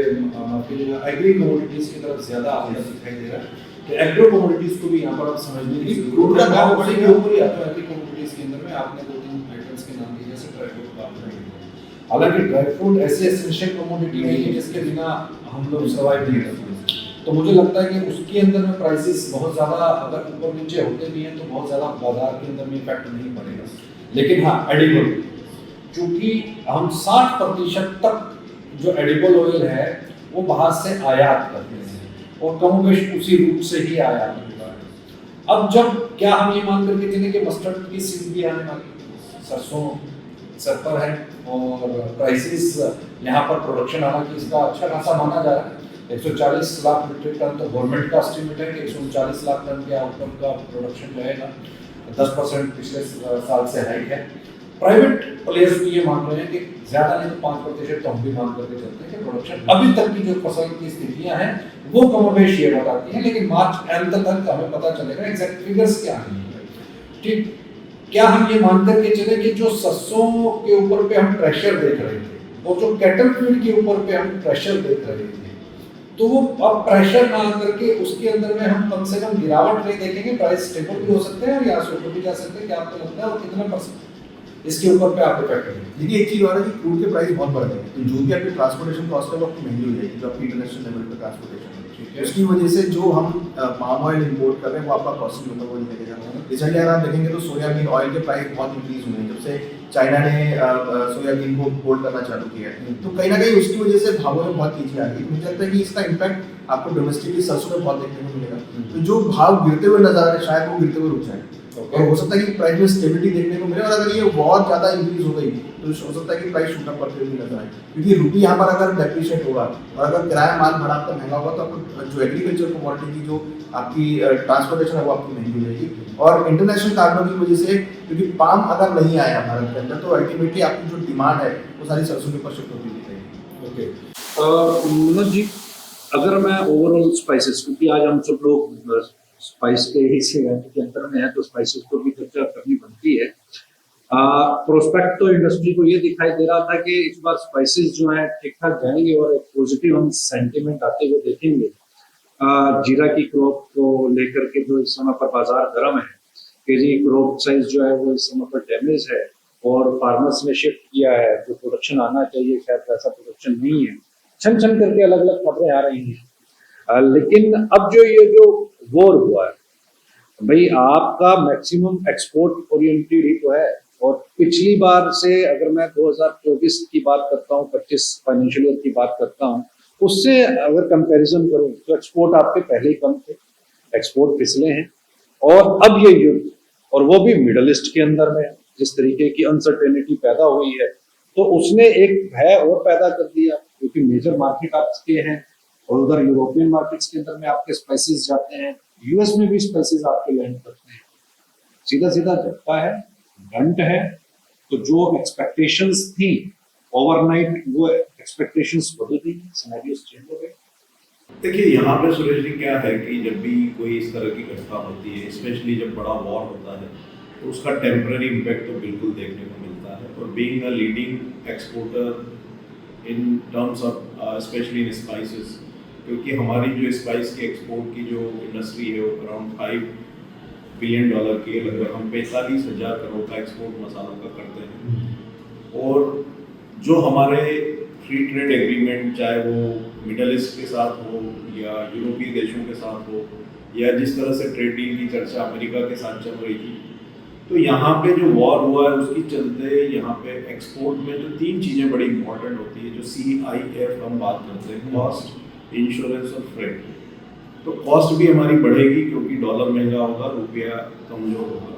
एग्री कमोडिटीज की तरफ ज्यादा आपको दिखाई दे रहा है, कि एग्रो कमोडिटीज को भी यहाँ पर आप समझने की क्रूड का भाव बड़े के ऊपर ही आता है। एग्री कमोडिटीज के अंदर में आपने 2-3 आइटम्स के नाम दिए, जैसे ड्राई फ्रूट का आपने दिया। हालांकि ड्राई फ्रूट ऐसे एसेंशियल कमोडिटी नहीं है जिसके बिना हम लोग सर्वाइव नहीं कर सकते, तो मुझे लगता है कि उसके अंदर में प्राइसेस बहुत ज़्यादा अगर ऊपर नीचे होते भी हैं तो बहुत ज़्यादा बाजार के अंदर में इफेक्ट नहीं पड़ेगा। लेकिन हाँ, एडिबल, चूँकि हम 60% तक जो एडिबल ऑयल है वो बाहर से आयात करते हैं और कमोबेश उसी रूट से ही आयात होता है। अब जब क्या हम ये मान करके चले कि मस्टर्ड की सीज भी आने वाली, सरसों सर पर है और प्राइसेस यहाँ पर प्रोडक्शन हालांकि इसका अच्छा खासा माना जा रहा है, 140 लाख मीट्रिक टन, तो गवर्नमेंट का एस्टिमेट है कि 139 लाख टन के आउटकम का प्रोडक्शन रहेगा, 10% पिछले साल से हाइक है। प्राइवेट प्लेयर्स भी ये मान रहे हैं कि ज्यादा नहीं तो 5% तो हम भी मान करके चलते हैं कि प्रोडक्शन अभी तक की जो फसल की स्थितियां हैं वो कमोबेश ये बताती हैं, लेकिन मार्च एंड तक हमें पता चलेगा एग्जैक्ट फिगर्स क्या हैं। ठीक, क्या हम ये मान करके चले कि जो सरसों के ऊपर पे हम प्रेशर देख रहे थे और जो कैटल फीड के ऊपर पे हम प्रेशर देख रहे थे, तो वो अब प्रेशर ना करके उसके अंदर में हम कम से कम गिरावट नहीं देखेंगे, प्राइस स्टेबल भी हो सकते हैं और यहाँ से ऊपर भी जा सकते हैं। क्या आपको लगता है और कितना % इसके ऊपर पे आप इफेक्ट करेंगे? देखिए एक चीज़ और है कि क्रूड के प्राइस बहुत बढ़ गए हैं, तो जो भी आपकी ट्रांसपोर्टेशन कॉस्ट है वो आपकी महंगी हो जाएगी, जो आपकी इंटरनेशनल लेवल पर ट्रांसपोर्टेशन है, उसकी वजह से जो हम पाम ऑयल इंपोर्ट कर रहे हैं वो आपका कॉस्टली होता हुआ दिखेगा। रिसेंटली अगर आप देखेंगे तो सोयाबीन ऑयल के प्राइस बहुत इंक्रीज हुए हैं जब से चाइना ने सोयाबीन को इम्पोर्ट करना चालू किया है, तो कहीं ना कहीं उसकी वजह से भावों में बहुत तेजी आ गई। मुझे लगता है कि इसका इम्पैक्ट आपको डोमेस्टिकली सरसों में बहुत देखने को मिलेगा, तो जो भाव गिरते हुए नजर आ रहे हैं शायद वो गिरते हुए रुक जाए, और हो सकता है कि प्राइस में स्टेबिलिटी देखने को मिले, और अगर ये बहुत ज़्यादा इंक्रीज हो गई तो हो सकता है कि प्राइस शूट अप करते हुए नजर आए, क्योंकि रुपये यहाँ पर अगर डेप्रिशिएट होगा और अगर किराया माल भाड़ा आपका महंगा होगा तो आपको जो एग्रीकल्चर कमोडिटी की जो आपकी ट्रांसपोर्टेशन है वो आपकी महंगी हो जाएगी। और इंटरनेशनल कार्गो की वजह से, क्योंकि पाम अगर नहीं आया भारत के अंदर तो अल्टीमेटली आपकी जो डिमांड है वो सारी सरसों के ऊपर शिफ्ट होती दिखेगी। ओके मनोज जी, अगर मैं ओवरऑल स्पाइसेस, क्योंकि आज हम सब लोग स्पाइस के ही के अंतर में है तो स्पाइसेस को भी चर्चा करनी बनती है। प्रोस्पेक्ट तो इंडस्ट्री को ये दिखाई दे रहा था कि इस बार स्पाइसेस जो है ठीक ठाक जाएंगे और एक पॉजिटिव हम सेंटीमेंट आते हुए देखेंगे। जीरा की क्रॉप को लेकर के जो इस समय पर बाजार गर्म है कि जी क्रॉप साइज जो है वो इस समय पर डैमेज है और फार्मर्स ने शिफ्ट किया है, जो प्रोडक्शन आना चाहिए शायद वैसा प्रोडक्शन नहीं है, छन छन करके अलग अलग खबरें आ रही हैं। लेकिन अब जो ये जो वॉर हुआ है भाई, आपका मैक्सिमम एक्सपोर्ट ओरिएंटेड ही तो है। और पिछली बार से अगर मैं 2024 की बात करता हूँ, 25 फाइनेंशियल ईयर की बात करता हूँ, उससे अगर कंपैरिजन करूं तो एक्सपोर्ट आपके पहले ही कम थे, एक्सपोर्ट पिछले हैं। और अब ये युद्ध, और वो भी मिडल ईस्ट के अंदर में जिस तरीके की अनसर्टेनिटी पैदा हुई है, तो उसने एक भय और पैदा कर दिया, क्योंकि मेजर मार्केट आपके हैं और उधर यूरोपियन मार्केट्स के अंदर में आपके स्पाइसेस जाते हैं, यूएस में भी स्पाइसेस आपके लैंड करते हैं। सीधा सीधा झटका है, डंट है। तो जो एक्सपेक्टेशंस थी ओवरनाइट, वो एक्सपेक्टेशंस बदल गई, सिनेरियोस चेंज हो गए। देखिए यहाँ पे सुरेश जी क्या है कि जब भी कोई इस तरह की घटना होती है, स्पेशली जब बड़ा वॉर होता है, तो उसका टेम्पररी इम्पैक्ट तो बिल्कुल देखने को मिलता है। और being a leading exporter in terms of specially in spices, क्योंकि हमारी जो स्पाइस की एक्सपोर्ट की जो इंडस्ट्री है वो अराउंड $5 बिलियन की है, लगभग हम 45,000 करोड़ का एक्सपोर्ट मसालों का करते हैं। और जो हमारे फ्री ट्रेड एग्रीमेंट, चाहे वो मिडल ईस्ट के साथ हो या यूरोपीय देशों के साथ हो, या जिस तरह से ट्रेड डील की चर्चा अमेरिका के साथ चल रही थी, तो यहाँ पे जो वॉर हुआ है उसकी चलते यहाँ पे एक्सपोर्ट में जो 3 चीज़ें बड़ी इंपॉर्टेंट होती है, जो CIF हम बात करते हैं, कॉस्ट, इंश्योरेंस और फ्रेट। तो कॉस्ट भी हमारी बढ़ेगी क्योंकि डॉलर महंगा होगा, रुपया कमजोर होगा।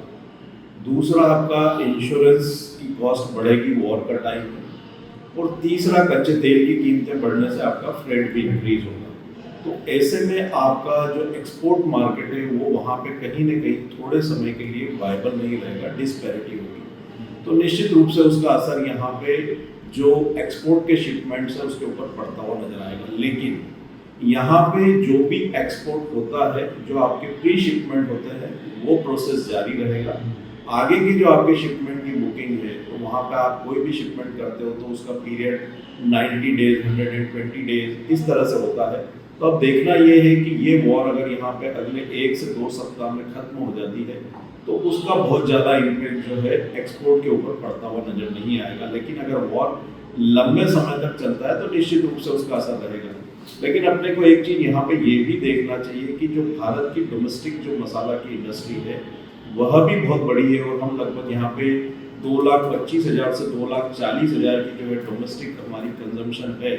दूसरा आपका इंश्योरेंस की कॉस्ट बढ़ेगी, वॉर का टाइम है। और तीसरा कच्चे तेल की कीमतें बढ़ने से आपका फ्रेट भी इंक्रीज होगा। तो ऐसे में आपका जो एक्सपोर्ट मार्केट है वो वहाँ पे कहीं ना कहीं थोड़े समय के लिए वायबल नहीं रहेगा, डिस्पैरिटी होगी। तो निश्चित रूप से उसका असर यहाँ पे जो एक्सपोर्ट के शिपमेंट्स है उसके ऊपर पड़ता हुआ नजर आएगा। लेकिन यहाँ पे जो भी एक्सपोर्ट होता है, जो आपके प्री शिपमेंट होते हैं, वो प्रोसेस जारी रहेगा। आगे की जो आपके शिपमेंट की बुकिंग है, तो वहाँ पे आप कोई भी शिपमेंट करते हो तो उसका पीरियड 90 डेज, 120 डेज इस तरह से होता है। तो अब देखना ये है कि ये वॉर अगर यहाँ पे अगले 1 से 2 सप्ताह में खत्म हो जाती है, तो उसका बहुत ज़्यादा इम्पैक्ट जो है एक्सपोर्ट के ऊपर पड़ता हुआ नजर नहीं आएगा। लेकिन अगर वॉर लंबे समय तक चलता है तो निश्चित रूप से उसका असर रहेगा। लेकिन अपने को एक चीज़ यहाँ पे ये भी देखना चाहिए कि जो भारत की डोमेस्टिक जो मसाला की इंडस्ट्री है वह भी बहुत बड़ी है। और हम लगभग यहाँ पे 2,25,000 से 2,40,000 की जो है डोमेस्टिक हमारी कंजम्पशन है।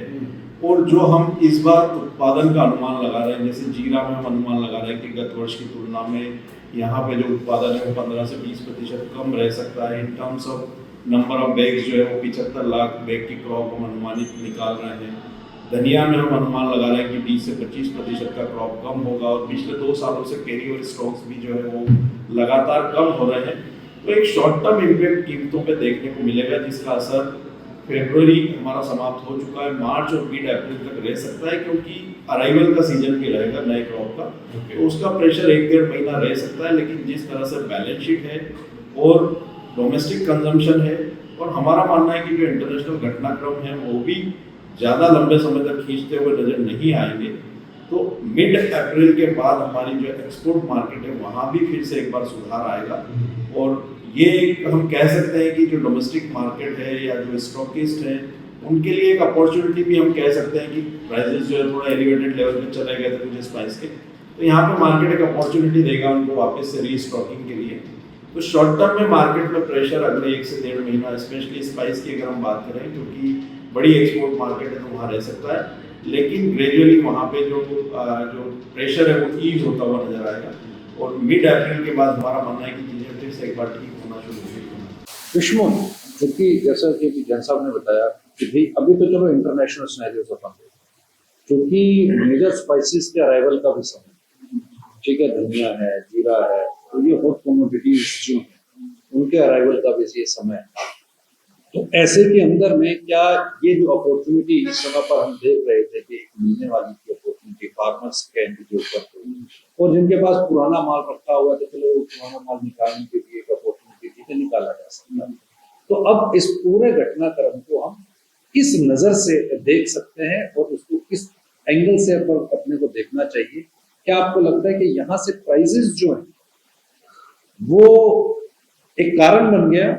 और जो हम इस बार उत्पादन का अनुमान लगा रहे हैं, जैसे जीरा में हम अनुमान लगा रहे हैं कि गत वर्ष की तुलना में यहाँ पे जो उत्पादन है वो 15 से 20% कम रह सकता है। In terms of number of bags जो है वो 75 लाख बैग की क्रॉप हम अनुमानित निकाल रहे हैं। धनिया में हम अनुमान लगा रहे हैं कि 20 से 25% का क्रॉप कम होगा। और पिछले 2 सालों से कैरी ओवर स्टॉक्स भी जो है वो लगातार कम हो रहे हैं। तो एक शॉर्ट टर्म इम्पैक्ट कीमतों पे देखने को मिलेगा, जिसका असर फरवरी हमारा समाप्त हो चुका है, मार्च और मिड अप्रैल तक रह सकता है, क्योंकि अराइवल का सीजन भी रहेगा नए क्रॉप का। तो उसका प्रेशर 1-1.5 महीना रह सकता है। लेकिन जिस तरह से बैलेंस शीट है और डोमेस्टिक कंजम्पशन है, और हमारा मानना है कि जो इंटरनेशनल घटनाक्रम है वो भी ज़्यादा लंबे समय तक खींचते हुए नजर नहीं आएंगे, तो मिड अप्रैल के बाद हमारी जो एक्सपोर्ट मार्केट है वहाँ भी फिर से एक बार सुधार आएगा। और ये हम कह सकते हैं कि जो डोमेस्टिक मार्केट है या जो स्टॉकिस्ट हैं उनके लिए एक अपॉर्चुनिटी भी हम कह सकते हैं कि प्राइसेस जो है थोड़ा एलिवेटेड लेवल पे चले गए थे कुछ स्पाइस के, तो यहाँ पे मार्केट एक अपॉर्चुनिटी देगा उनको वापस से रीस्टॉकिंग के लिए। तो शॉर्ट टर्म में मार्केट में प्रेशर अगले 1 से 1.5 महीना, स्पेशली स्पाइस की अगर हम बात करें, क्योंकि बड़ी एक्सपोर्ट मार्केट है तो वहाँ रह सकता है। लेकिन ग्रेजुअली वहाँ पे जो प्रेशर है वो ईज होता हुआ नजर आएगा। और मिड अप्रैल के बाद हमारा मानना है कि चीज़ें फिर से एक बार ठीक होना शुरू होगी। दुश्मन, क्योंकि जैसा कि जैन साहब ने बताया कि भाई अभी तो चलो इंटरनेशनल सिनेरियोस अपन क्योंकि मेजर स्पाइसेस के अराइवल का भी समय, ठीक है, धनिया है, जीरा है, तो ये हॉट कमोडिटीज जो हैं उनके अराइवल का भी ये समय है। तो ऐसे के अंदर में क्या ये जो अपॉर्चुनिटी इस समय पर हम देख रहे थे कि मिलने वाली थी अपॉर्चुनिटी फार्मर्स के एंड के ऊपर, और जिनके पास पुराना माल रखा हुआ था, चलो पुराना माल निकालने के लिए एक अपॉर्चुनिटी थी तो निकाला जा सकता है। तो अब इस पूरे घटनाक्रम को हम किस नजर से देख सकते हैं और उसको किस एंगल से अपने को देखना चाहिए, क्या आपको लगता है कि यहाँ से प्राइजेस जो है वो एक कारण बन गया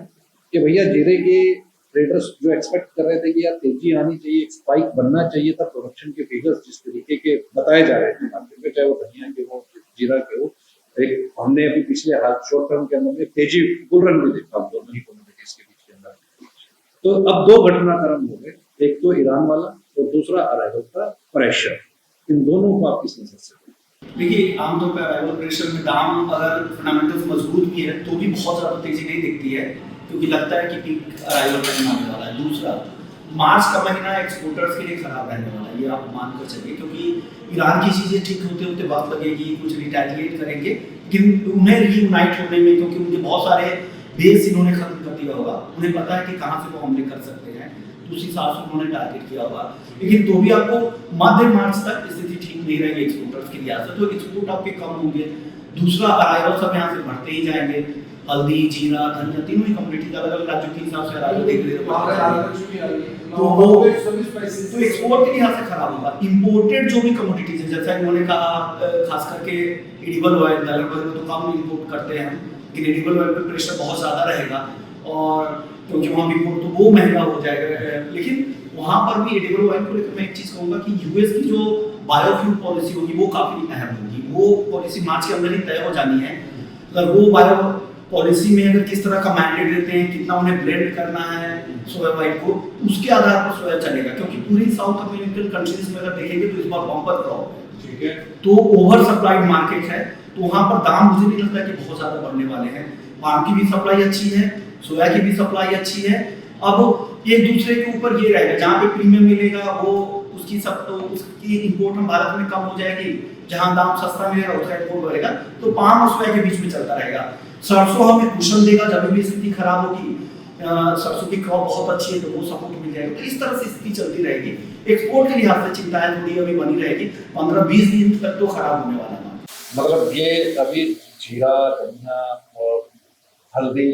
कि भैया जीरे के ट्रेडर्स जो एक्सपेक्ट कर रहे थे कि यार तेजी आनी चाहिए, एक स्पाइक बनना चाहिए था, प्रोडक्शन के फिगर्स जिस तरीके के बताए जा रहे थे मार्केट में, चाहे वो धनिया के हो जीरा के हो, एक हमने अभी पिछले हाल शॉर्ट टर्म के अंदर में तेजी बुल रन भी देखा हम दोनों ही कम्युनिटीज के बीच के अंदर। तो अब दो घटनाक्रम हो गए, एक तो ईरान वाला और दूसरा अराइवल का प्रेशर। इन दोनों को आप किस नजर से? देखिए, आमतौर पर अराइवल प्रेशर में दाम अगर फंडामेंटल्स मजबूत भी है तो भी बहुत ज़्यादा तेजी नहीं दिखती है, क्योंकि लगता है कि पीक अराइवल में आने वाला है। दूसरा, मार्च का महीना एक्सपोर्टर्स के लिए खराब रहने वाला है, ये आप मान कर चलिए, क्योंकि ईरान की चीज़ें ठीक होते होते वक्त लगेगी, कुछ रिटेलिएट करेंगे, लेकिन उन्हें रीयूनाइट होने में, क्योंकि उनके बहुत सारे बेस इन्होंने खत्म कर दिया होगा, उन्हें पता है कि कहाँ से वो हमले कर सकते हैं, तो उस हिसाब से उन्होंने टारगेट किया होगा। लेकिन तो भी आपको मध्य मार्च तक स्थिति ठीक नहीं रहेगी एक्सपोर्टर्स के लिहाज से, तो एक्सपोर्ट आपके कम होंगे। दूसरा, अराइवल सब यहाँ से बढ़ते ही जाएंगे, हल्दी, जीरा, धनिया, तीनों ही कम्युनिटी अलग अलग राज्यों के हिसाब से अराइवल देख रहे हो, तो वो तो एक्सपोर्ट के लिहाज से खराब होगा। इंपोर्टेड जो भी कमोडिटीज है, जैसा इन्होंने कहा, खास करके एडिबल ऑयल, डॉलर वगैरह तो कम इंपोर्ट करते हैं, लेकिन एडिबल ऑयल पे प्रेशर बहुत ज़्यादा रहेगा, और क्योंकि वहाँ भी इंपोर्ट तो वो महंगा हो जाएगा। लेकिन वहाँ पर भी एडिबल ऑयल को लेकर मैं एक चीज़ कहूँगा कि यूएस की जो बायोफ्यूल पॉलिसी होगी वो काफ़ी अहम होगी। वो पॉलिसी मार्च के अंदर ही तय हो जानी है। अगर वो बायो पॉलिसी में अगर किस तरह का मैंडेट देते हैं, कितना उन्हें ब्लेंड करना है सोया वाइट को, उसके आधार पर सोया चलेगा। क्योंकि पूरी साउथ अमेरिकन कंट्रीज में अगर देखेंगे तो इस बार बम्पर क्रॉप है, ठीक है, तो ओवर सप्लाइड मार्केट है, तो वहाँ पर दाम मुझे नहीं लगता कि बहुत ज़्यादा बढ़ने वाले हैं। पाम की भी सप्लाई अच्छी है, सोया की भी सप्लाई अच्छी है। अब एक दूसरे के ऊपर ये रहेगा, जहाँ पे प्रीमियम मिलेगा वो उसकी इंपोर्ट हम भारत में कम हो जाएगी, जहाँ दाम सस्ता मिलेगा उसका इंपोर्ट बढ़ेगा, तो पाम और सोया के बीच में चलता रहेगा। सरसों हमें कुशन देगा, जब भी स्थिति खराब होगी, सरसों की क्रॉप बहुत अच्छी है तो वो सपोर्ट मिल जाएगा। तो इस तरह से स्थिति चलती रहेगी। एक्सपोर्ट के लिहाज से चिंताएं थोड़ी अभी बनी रहेगी, 15-20 दिन तक तो खराब होने वाला है। मतलब ये अभी जीरा, धनिया और हल्दी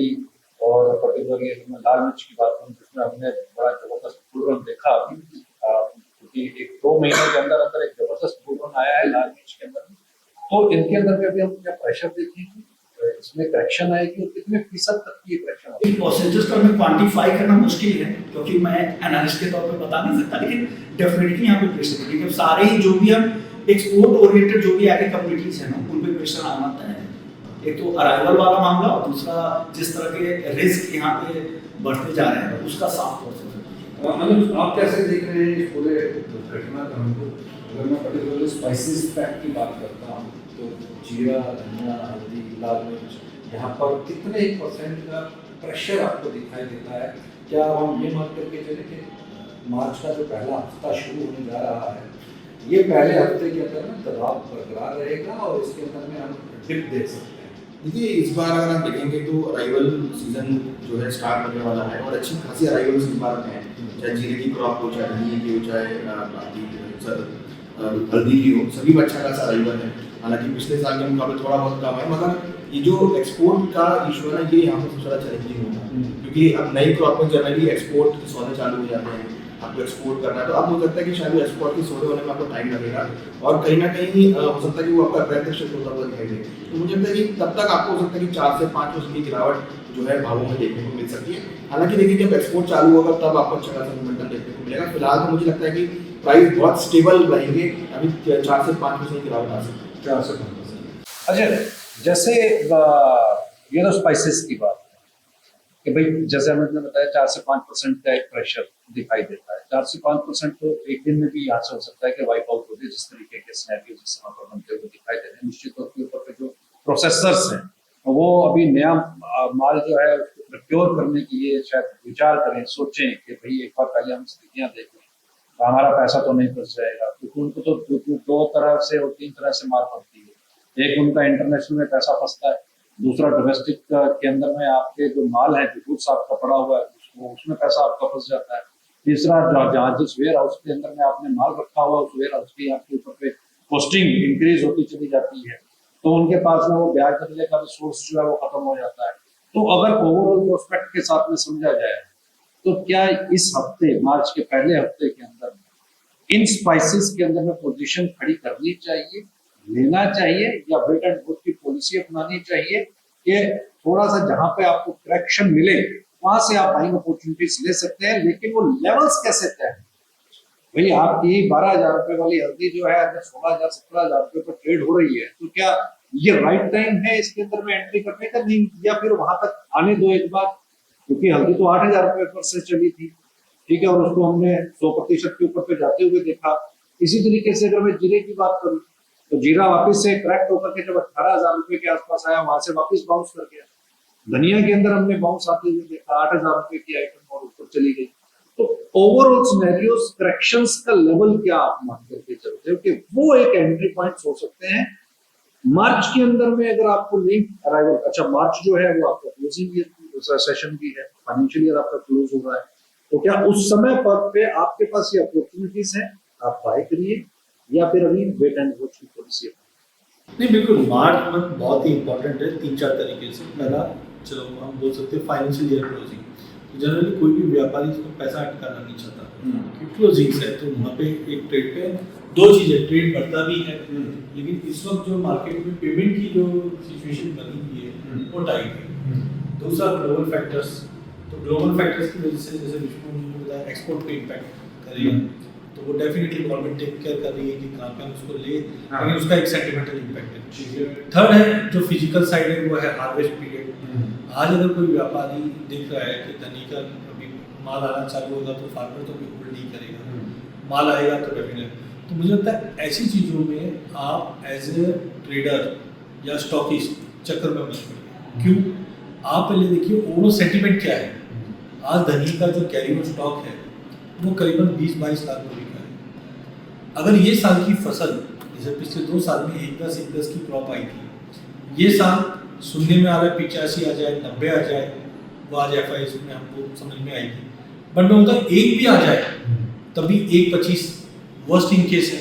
और पर्टिकुलरली लाल मिर्च की बात करूँ, जिसमें हमने बड़ा जबरदस्त बुल रन देखा अभी, क्योंकि एक 2 महीने के अंदर अंदर एक जबरदस्त बुल रन आया है लाल मिर्च के अंदर, तो इनके अंदर भी अभी हम क्या प्रेशर देखेंगे, इसमें करेक्शन आएगी और कितने फीसद तक की करेक्शन आएगी? परसेंटेज का मैं क्वांटिफाई करना मुश्किल है, क्योंकि मैं एनालिस्ट के तौर पे बता नहीं सकता, लेकिन डेफिनेटली यहाँ पे प्रेशर है, क्योंकि सारे ही जो भी हम एक्सपोर्ट ओरिएंटेड जो भी एग्री कम्युनिटीज है ना, उन पे प्रेशर आना तय है। एक तो अराइवल वाला मामला, और दूसरा जिस तरह के रिस्क यहाँ पे बढ़ते जा रहे हैं उसका साफ तौर से। आप कैसे देख रहे हैं इस पूरे घटनाक्रम को? अगर मैं पर्टिकुलरली स्पाइसेस पैक की बात करता हूँ तो जीरा, धनिया, हल्दी, लाल मिर्च, यहाँ पर कितने % का प्रेशर आपको दिखाई देता है? क्या हम ये मान करके चले कि मार्च का जो पहला हफ्ता शुरू होने जा रहा है, ये पहले हफ्ते के अंदर में दबाव बरकरार रहेगा और इसके अंदर में हम डिप देख सकते हैं? देखिए, इस बार अगर आप देखेंगे तो अराइवल सीजन जो है स्टार्ट होने वाला है, और अच्छी खासी अराइवल्स इस बार में है, चाहे जीरे की क्रॉप हो, चाहे धनिया की हो, चाहे हल्दी की हो, सभी में अच्छा खासा अराइवल है। हालांकि पिछले साल के मुकाबले थोड़ा बहुत कम है, मगर ये जो एक्सपोर्ट का इशू है ना, ये यहाँ पर सबसे ज़्यादा चैलेंजिंग होगा, क्योंकि अब नई क्रॉप में जनरली एक्सपोर्ट के सौदे चालू हो जाते हैं, आपको एक्सपोर्ट करना है, तो अब हो सकता है कि शायद एक्सपोर्ट के सौदे होने में आपको टाइम लगेगा, और कहीं ना कहीं हो सकता है कि वो आपका अप्रत्यक्ष होता हुआ दिखाई दे। तो मुझे लगता है कि तब तक आपको हो सकता है कि 4 से 5% की गिरावट जो है भावों में देखने को मिल सकती है। हालांकि देखिए, जब एक्सपोर्ट चालू होगा तब आपको अच्छा खासा मोमेंटम देखने को मिलेगा। फिलहाल तो मुझे लगता है कि प्राइस बहुत स्टेबल रहेंगे, अभी 4 से 5% की गिरावट आ सकती है। 4 से 5%। अच्छा, जैसे ये तो स्पाइसेस की बात है कि भाई जैसे हमने बताया 4 से 5% का एक प्रेशर दिखाई देता है। 4 से 5% तो एक दिन में भी यहाँ से हो सकता है कि वाइप आउट हो जाए, जिस तरीके के सिनेरियो जिस समय पर बनते हुए दिखाई दे रहे हैं। निश्चित तौर के ऊपर जो प्रोसेसर्स हैं वो अभी नया माल जो है उसको प्रोक्योर करने के लिए शायद विचार करें, सोचें कि भाई एक बार पहले हम स्थितियाँ देख लें, तो हमारा पैसा तो नहीं फंस जाएगा, क्योंकि उनको तो 2 तरह से और 3 तरह से मार पड़ती है। एक उनका इंटरनेशनल में पैसा फंसता है, दूसरा डोमेस्टिक के अंदर में आपके जो माल है, जो गुड्स आपका पड़ा हुआ है उसमें पैसा आपका फंस जाता है। तीसरा, जहाँ जिस वेयर हाउस के अंदर में आपने माल रखा हुआ उस वेयर हाउस की आपके ऊपर पे कॉस्टिंग इंक्रीज होती चली जाती है, तो उनके पास में वो ब्याज बदले का सोर्स जो है वो खत्म हो जाता है। तो अगर ओवरऑल प्रोस्पेक्ट के साथ में समझा जाए तो क्या इस हफ्ते, मार्च के पहले हफ्ते के अंदर इन स्पाइसेस के अंदर में पोजीशन खड़ी करनी चाहिए, लेना चाहिए या वेट एंड वॉच की पॉलिसी अपनानी चाहिए कि थोड़ा सा जहां पे आपको करेक्शन मिले वहां से आप बाइंग अपॉर्चुनिटीज ले सकते हैं, लेकिन वो लेवल्स कैसे तय हैं? भाई आपकी 12,000 रुपए वाली हल्दी जो है अगर 16,000 17,000 रुपए पर ट्रेड हो रही है तो क्या ये राइट टाइम है इसके अंदर में एंट्री करने का? नहीं, या फिर वहां तक आने दो एक बार, क्योंकि हल्दी तो 8,000 रुपए पर से चली थी, ठीक है, और उसको हमने 100% के ऊपर पे जाते हुए देखा। इसी तरीके से अगर मैं जीरे की बात करूं तो जीरा वापस से क्रैक्ट होकर के जब 18,000 रुपए के आसपास आया वहां से वापस बाउंस कर गया। धनिया के अंदर हमने बाउंस आते हुए देखा, 8,000 रुपए की आइटम और ऊपर चली गई। तो ओवरऑल सिनेरियोस करेक्शंस का लेवल क्या आप मान करके चलते हो कि वो एक एंट्री पॉइंट्स हो सकते हैं मार्च के अंदर में? अगर आपको नहीं अराइवल, अच्छा मार्च जो है वो आपका क्लोजिंग ईयर सेशन भी है, फाइनेंशियल ईयर आपका क्लोज हो रहा है, तो क्या उस समय पर पे आपके पास ये अपॉर्चुनिटीज हैं, आप बाय करिए या फिर अभी वेट एंड वॉच की पॉलिसी? नहीं, बिल्कुल मार्च मंथ बहुत ही इंपॉर्टेंट है 3-4 तरीके से। पहला, चलो हम बोल सकते हैं फाइनेंशियल ईयर क्लोजिंग। जनरली कोई भी व्यापारी इसमें पैसा अटकाना नहीं चाहता, क्लोजिंग्स है तो वहाँ पे एक ट्रेड पे दो चीज़ें, ट्रेड बढ़ता भी है, लेकिन इस वक्त जो मार्केट में पेमेंट की जो सिचुएशन बनी हुई है वो टाइट है। दूसरा ग्लोबल फैक्टर्स, तो ग्लोबल फैक्टर्स की वजह से जैसे विष्णु ने बताया एक्सपोर्ट पे इम्पैक्ट करेगा, तो वो डेफिनेटली गवर्नमेंट टेक केयर कर रही है कि कहाँ पे उसको ले, लेकिन उसका एक सेंटिमेंटल इम्पैक्ट है। थर्ड है जो फिजिकल साइड है वो है हार्वेस्ट पीरियड। आज अगर कोई व्यापारी देख रहा है कि धनी का अभी माल आना चालू होगा तो फार्मर तो बिल्कुल नहीं करेगा, माल आएगा तो डेफिनेट। तो मुझे लगता है ऐसी चीज़ों में आप एज ए ट्रेडर या स्टॉकिस्ट चक्कर में मत पड़िए। क्यों? आप पहले देखिए ओवरऑल सेंटिमेंट क्या है। आज धनी का जो कैरी ऑन स्टॉक है वो करीबन 20-22 लाख बोरी का है। अगर ये साल की फसल, जैसे पिछले 2 साल में 1-10 की क्रॉप आई थी, ये साल सुनने में आ रहा है 85 आ जाए, 90 आ जाए, वो आज FIS में हमको समझ में आएगी, बट मैं उनका एक भी आ जाए तभी 1.25 वर्स्ट इन केस है।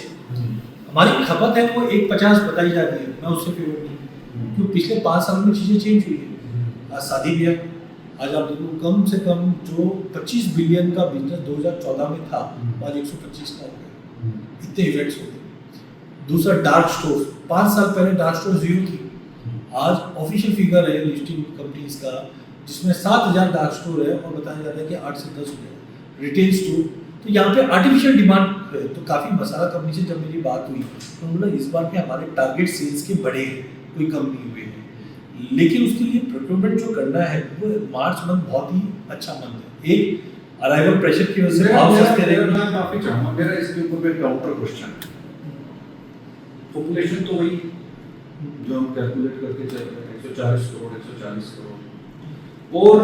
हमारी खपत है वो 1.50 बताई जाती है, मैं उससे फेवर नहीं, क्योंकि पिछले 5 साल में चीज़ें चेंज हुई है। आज शादी ब्याह, आज आप देखो कम से कम जो 25 बिलियन का बिजनेस 2014 में था आज 125 का हो गया, इतने इवेंट्स हो गए। दूसरा डार्क स्टोर, 5 साल पहले डार्क स्टोर 0 थी, आज ऑफिशियल फिगर है लिस्टिंग कंपनीज का जिसमें 7,000 डार्क स्टोर है और बताया जाता है कि 8 से 10 हो रिटेल स्टोर। तो यहाँ पे आर्टिफिशियल डिमांड है। तो काफ़ी मसाला कंपनी से जब मेरी बात हुई तो उन्होंने इस बार के हमारे टारगेट सेल्स के बड़े हैं, कोई कम नहीं हुए हैं, लेकिन उसके लिए प्रोक्योरमेंट जो करना है वो मार्च मंथ बहुत ही अच्छा मंथ है। एक अराइवल प्रेशर की वजह से भाव सस्ते रहेंगे। मैं काफी चाहूंगा, मेरा इसके ऊपर पे काउंटर क्वेश्चन है। पॉपुलेशन तो वही जो हम कैलकुलेट करके चल रहे हैं 140 करोड़ 140 करोड़, और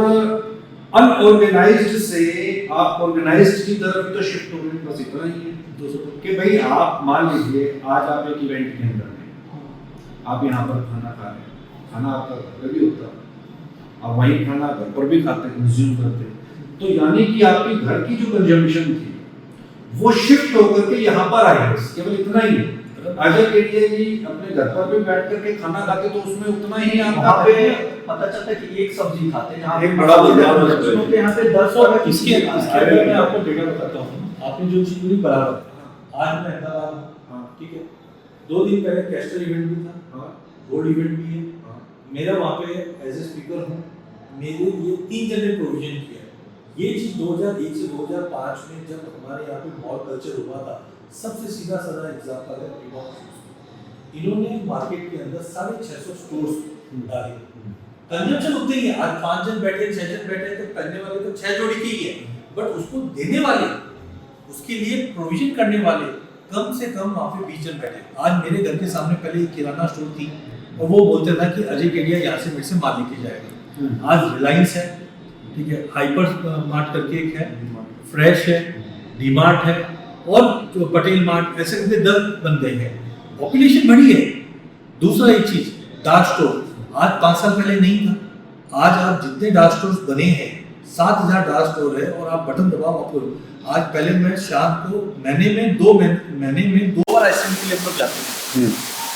अनऑर्गेनाइज्ड से आप ऑर्गेनाइज्ड की तरफ तो शिफ्ट हो गए, बस इतना ही है। 200 कि भाई आप मान लीजिए आज आप एक इवेंट के अंदर में आप यहाँ पर खाना खा रहे हैं, खाना आपका घर भी होता है, आप वहीं खाना घर पर भी खाते हैं, कंज्यूम करते हैं, तो यानी कि आपकी घर की जो कंजम्पशन थी वो शिफ्ट होकर के यहाँ पर आई है। केवल इतना ही है। अजय केडिया जी अपने घर पर भी बैठ करके खाना खाते तो उसमें उतना ही आपका पे पता चलता है कि एक सब्जी खाते हैं जहाँ एक बड़ा बाजार हो जाता है। यहाँ पे 10 और इसके अंदर मैं आपको डेटा बताता हूँ। आपने जो चीज़ बोली बराबर, आज मैं अहमदाबाद, ठीक है, 2 दिन पहले कैस्टर इवेंट भी था, गोल्ड इवेंट भी है, मेरा वहाँ पे एज ए स्पीकर हूँ, मेरे लिए 3 जन ने प्रोविजन किया है। ये चीज़ 2001 से 2005 में जब हमारे यहाँ पे मॉल कल्चर हुआ था, सबसे सीधा साधा एग्जाम्पल है रिबॉक। इन्होंने मार्केट के अंदर 650 स्टोर्स डाले, कंजम्पशन उतने ही है। आज 5 जन बैठे 6 जन बैठे तो पहनने वाले तो 6 जोड़ी के ही है, बट उसको देने वाले, उसके लिए प्रोविजन करने वाले कम से कम वहाँ पे 20 जन बैठे। आज मेरे घर के सामने पहले एक किराना स्टोर थी और वो बोलते था कि अजय केडिया यहाँ से मेरे से माल लेके जाएगा। आज रिलायंस है, ठीक है, हाइपर मार्ट करके एक है, फ्रेश है, डीमार्ट है और जो पटेल मार्ट, ऐसे करके 10 बन गए हैं। पॉपुलेशन बढ़ी है। दूसरा एक चीज, डार्क स्टोर आज 5 साल पहले नहीं था। आज आप जितने डार्क स्टोर्स बने हैं 7,000 डार्क स्टोर है और आप बटन दबाओ आपको। आज पहले मैं शाम को महीने में 2 बार आइसक्रीम के लिए हम जाते हैं।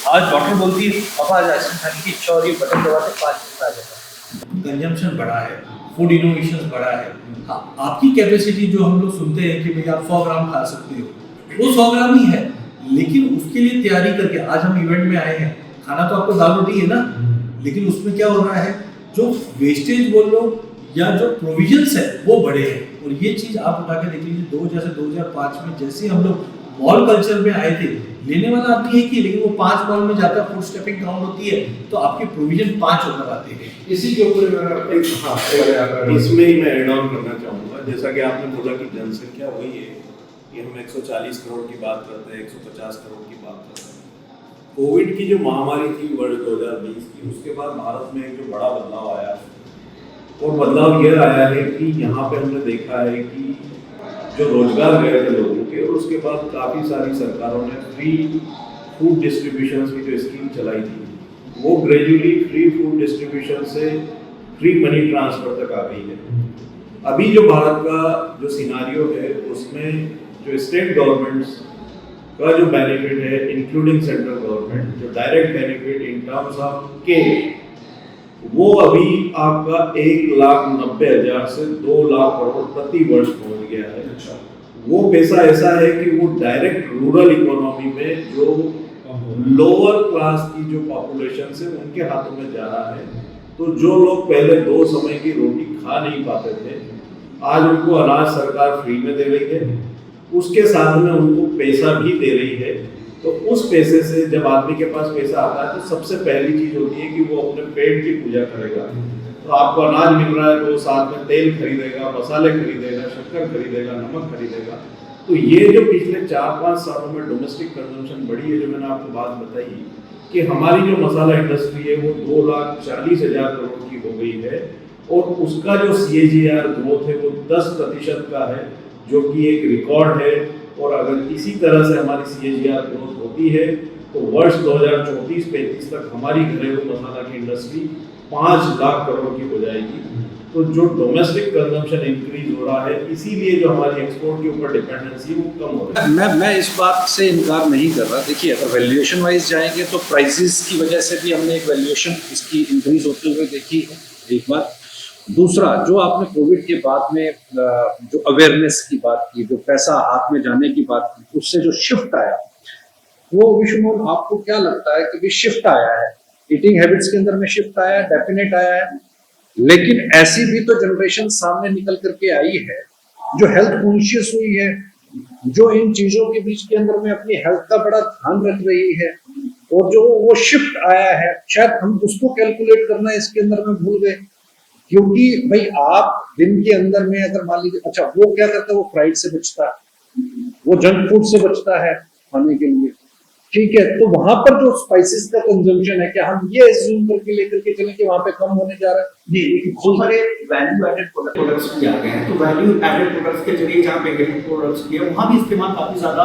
आज डॉक्टर बोलती है पापा आज आइसक्रीम खाने की इच्छा हो रही है, बटन दबाते 5 मिनट आ जाता है। कंजम्पशन बढ़ा है, फूड इनोवेशन बढ़ा है। हाँ, आपकी कैपेसिटी जो हम लोग सुनते हैं कि भाई आप 100 ग्राम खा सकते हो, वो 100 ग्राम ही है। लेकिन उसके लिए तैयारी करके आज हम इवेंट में आए हैं, खाना तो आपको दाल रोटी है ना, लेकिन उसमें क्या हो रहा है, जो वेस्टेज बोल लो या जो प्रोविजंस है वो बढ़े हैं। और ये चीज आप उठा के देख लीजिए, जैसे 2005 में जैसे हम लोग मॉल कल्चर में आए थे, लेने वाला आदमी एक ही, लेकिन वो 5 मॉल में जाता है, फूड स्टेपिंग काउंट होती है, तो आपके प्रोविजन 5 होकर आते हैं। इसी के ऊपर इसमें ही मैं ऐड ऑन करना चाहूँगा, जैसा कि आपने बोला कि जनसंख्या वही है कि हम 140 करोड़ की बात करते हैं, 150 करोड़ की बात करते हैं। कोविड की जो महामारी थी वर्ष 2020 की, उसके बाद भारत में एक जो बड़ा बदलाव आया, और बदलाव यह आया है कि यहाँ पे हमने देखा है कि जो रोजगार गए थे लोगों के, और उसके बाद काफ़ी सारी सरकारों ने फ्री फूड डिस्ट्रीब्यूशन की जो स्कीम चलाई थी, वो ग्रेजुअली फ्री फूड डिस्ट्रीब्यूशन से फ्री मनी ट्रांसफर तक आ गई है। अभी जो भारत का जो सिनारियो है, उसमें जो स्टेट गवर्नमेंट्स का जो बेनिफिट है, इंक्लूडिंग सेंट्रल गवर्नमेंट, जो direct benefit in terms of के, वो अभी आपका 1,90,000 से 2 लाख करोड़ प्रति वर्ष पहुंच गया है। वो पैसा ऐसा है कि वो डायरेक्ट रूरल इकोनॉमी में जो लोअर क्लास की जो पॉपुलेशन है उनके हाथों में जा रहा है। तो जो लोग पहले 2 समय की रोटी खा नहीं पाते थे, आज उनको अनाज सरकार फ्री में दे रही है, उसके साथ में उनको पैसा भी दे रही है। तो उस पैसे से जब आदमी के पास पैसा आता है, तो सबसे पहली चीज होती है कि वो अपने पेट की पूजा करेगा। तो आपको अनाज मिल रहा है तो साथ में तेल खरीदेगा, मसाले खरीदेगा, शक्कर खरीदेगा, नमक खरीदेगा। तो ये जो पिछले 4-5 सालों में डोमेस्टिक कंजम्पशन बढ़ी है, जो मैंने आपको बात बताई कि हमारी जो मसाला इंडस्ट्री है वो 2,40,000 करोड़ की हो गई है, और उसका जो CAGR ग्रोथ है वो 10% का है, जो कि एक रिकॉर्ड है। और अगर इसी तरह से हमारी CAGR ग्रोथ होती है तो वर्ष 2034-35 तक हमारी घरेलू मसाला की इंडस्ट्री 5 लाख करोड़ की हो जाएगी। तो जो डोमेस्टिक कंजम्पशन इंक्रीज हो रहा है, इसीलिए जो हमारी एक्सपोर्ट के ऊपर डिपेंडेंसी वो कम हो रही है। मैं इस बात से इनकार नहीं कर रहा। देखिए, अगर वैल्यूएशन वाइज जाएंगे तो प्राइसेस की वजह से भी हमने एक वैल्यूएशन इसकी इंक्रीज होते हुए देखी है, एक बात। दूसरा, जो आपने कोविड के बाद में जो अवेयरनेस की बात की, जो पैसा हाथ में जाने की बात की, उससे जो शिफ्ट आया, वो विष्णु आपको क्या लगता है कि भी शिफ्ट आया है? ईटिंग हैबिट्स के अंदर में शिफ्ट आया है, डेफिनेट आया है, लेकिन ऐसी भी तो जनरेशन सामने निकल करके आई है जो हेल्थ कॉन्शियस हुई है, जो इन चीजों के बीच के अंदर में अपनी हेल्थ का बड़ा ध्यान रख रही है, और जो वो शिफ्ट आया है, शायद हम उसको कैलकुलेट करना इसके अंदर में भूल गए। क्योंकि भाई आप दिन के अंदर में अगर मान लीजिए, अच्छा वो क्या करता है, वो फ्राइड से बचता है, वो जंक फूड से बचता है खाने के लिए, ठीक है, तो वहां पर जो स्पाइसेस का कंजम्पशन है, क्या हम ये एज्यूम करके लेकर के चलें कि वहां पे कम होने जा रहा है? जी, देखिए बहुत सारे वैल्यू एडेड प्रोडक्ट्स भी आ गए हैं। तो वैल्यू एडेड प्रोडक्ट्स के जरिए जहाँ पे एग्रीकल्चर प्रोडक्ट्स भी है, वहाँ भी इस्तेमाल काफी ज्यादा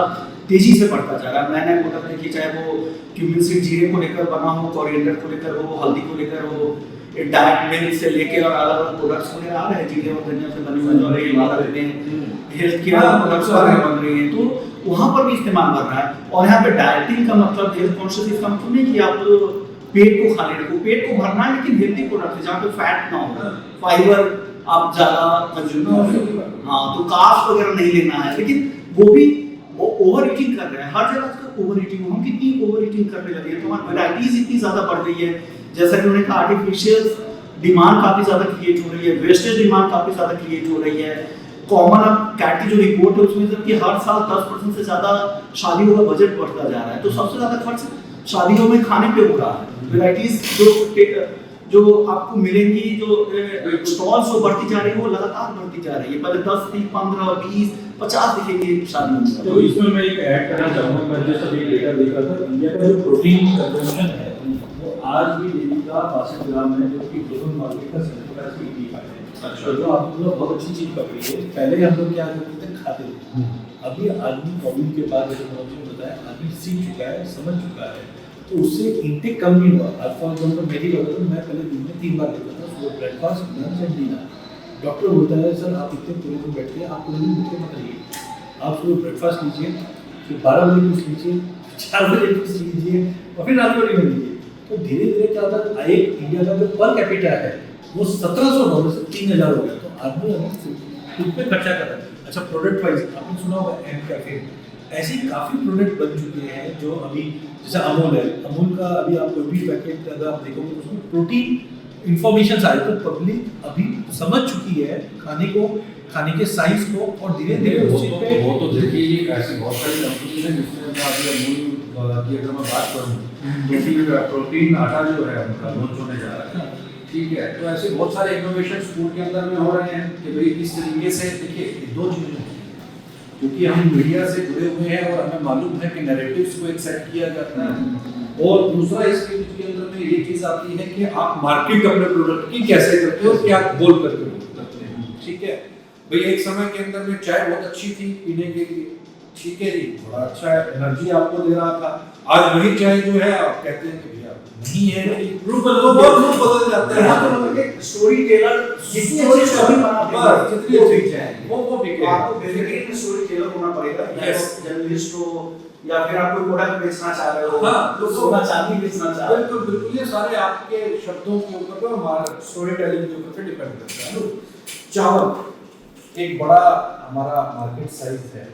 तेजी से बढ़ता जा रहा है। नए नए प्रोडक्ट देखिए, चाहे वो क्यूमिन सीड जीरे को लेकर बना हो, कोरिएंडर को लेकर हो, हल्दी को लेकर हो, डाइट मिल्क से लेके और अलग अलग प्रोडक्ट्स वगैरह आ रहे हैं, जीरे और धनिया से बने हुए जो हेल्थ केयर प्रोडक्ट्स वगैरह बन रही हैं। तो वहाँ पर भी इस्तेमाल बढ़ रहा है। और यहाँ पे डाइटिंग का मतलब, हेल्थ कॉन्शियस इसका मतलब नहीं कि आप पेट को खाली रखो, पेट को भरना है, लेकिन हेल्दी प्रोडक्ट जहाँ पे फैट ना हो, फाइबर आप ज्यादा कंज्यूम करो, हाँ, तो कार्ब्स वगैरह नहीं लेना है। लेकिन वो भी ओवर ईटिंग कर रहे हैं, हर जगह आजकल ओवर ईटिंग। हम कितनी ओवर ईटिंग करने लगे हैं, तो हमारी वैराइटीज इतनी ज्यादा बढ़ गई है। जैसा कि उन्होंने कहा, आर्टिफिशियल डिमांड काफी ज्यादा क्रिएट हो रही है, वेस्टेज डिमांड काफी ज्यादा क्रिएट हो रही है। कॉमन अब कैट की जो रिपोर्ट है उसमें जब कि हर साल 10% से ज्यादा शादियों का बजट बढ़ता जा रहा है, तो सबसे ज्यादा खर्च शादियों में खाने पे हो रहा है। वैराइटीज जो आपको मिलेंगी, जो स्टॉल्स जो बढ़ती जा रही है, वो लगातार बढ़ती जा रही है। पहले 10, 15, 20, 50 दिखेंगे शादियों में। तो इसमें मैं एक ऐड करना चाहूँगा। मैं जैसा भी डेटा देखा था, इंडिया का जो प्रोटीन कंजम्पशन है वो आज भी डेली का 62 ग्राम है, जो कि ग्लोबल मार्केट का 75 है। अच्छा, जो आप लोग बहुत अच्छी चीज पकड़ी है। पहले हम लोग क्या करते थे, खाते थे। अभी आदमी कोविड के बाद, जैसे मनोज ने बताया, आदमी सीख चुका है, समझ चुका है, तो उससे इंटेक कम नहीं हुआ। आज फॉर एग्जाम्पल मेरी बात करूँ, मैं पहले दिन में 3 बार लेता था, सुबह breakfast, lunch and dinner. Doctor बोलता है, सर आप इतने पूरे दिन बैठते हैं, आप पूरे दिन भूखे मत रहिए, आप सुबह ब्रेकफास्ट लीजिए, फिर 12 बजे कुछ लीजिए, 4 बजे कुछ लीजिए, और फिर रात को डिनर लीजिए। तो धीरे धीरे क्या होता है, एक इंडिया का जो पर कैपिटा है वो $1,700 से 3,000 हो गया। तो आदमी खुद पे खर्चा कर रहा है। अच्छा, प्रोडक्ट वाइज आपने सुना होगा एम कैफे, ऐसे काफ़ी प्रोडक्ट बन चुके हैं जो अभी, जैसे अमूल है, अमूल का अभी आप कोई भी पैकेट अगर आप देखोगे तो उसमें प्रोटीन इंफॉर्मेशन आ रही है, तो पब्लिक अभी समझ चुकी है खाने के साइज को, और धीरे धीरे उस चीज़ पे वो तो देखिए ये ऐसी बहुत सारी कंपनीज हैं जिसमें मैं अभी अमूल की अगर मैं बात करूँ तो फिर प्रोटीन आटा जो है उनका लॉन्च होने जा रहा है, ठीक है। तो ऐसे बहुत सारे इनोवेशन स्कूल के अंदर में हो रहे हैं कि भाई इस तरीके से देखिए दो चीज़ें होती हैं, क्योंकि हम मीडिया से जुड़े हुए हैं और हमें मालूम है कि नैरेटिव्स को एक सेट किया जाता है, और दूसरा इसके बीच के अंदर में ये चीज़ आती है कि आप मार्केट अपने प्रोडक्ट की कैसे करते हो, क्या बोल करके करते हैं, ठीक है। भाई एक समय के अंदर में चाय बहुत अच्छी थी पीने के लिए, ठीक है जी, बड़ा अच्छा एनर्जी आपको दे रहा था। आज वही चाय जो है आप कहते हैं कि भैया नहीं है, रूप बदल जाते हैं। स्टोरी टेलर जितनी अच्छी स्टोरी बनाते हैं जितनी अच्छी चाय वो बिके, आपको बेहतरीन स्टोरी टेलर होना पड़ेगा, जर्नलिस्ट हो या फिर आप कोई प्रोडक्ट बेचना चाह रहे हो, तो सोना चांदी बेचना चाह रहे हो, बिल्कुल बिल्कुल ये सारे आपके शब्दों के ऊपर पे हमारा स्टोरी टेलिंग के ऊपर पे डिपेंड करता है। चावल एक बड़ा हमारा मार्केट साइज है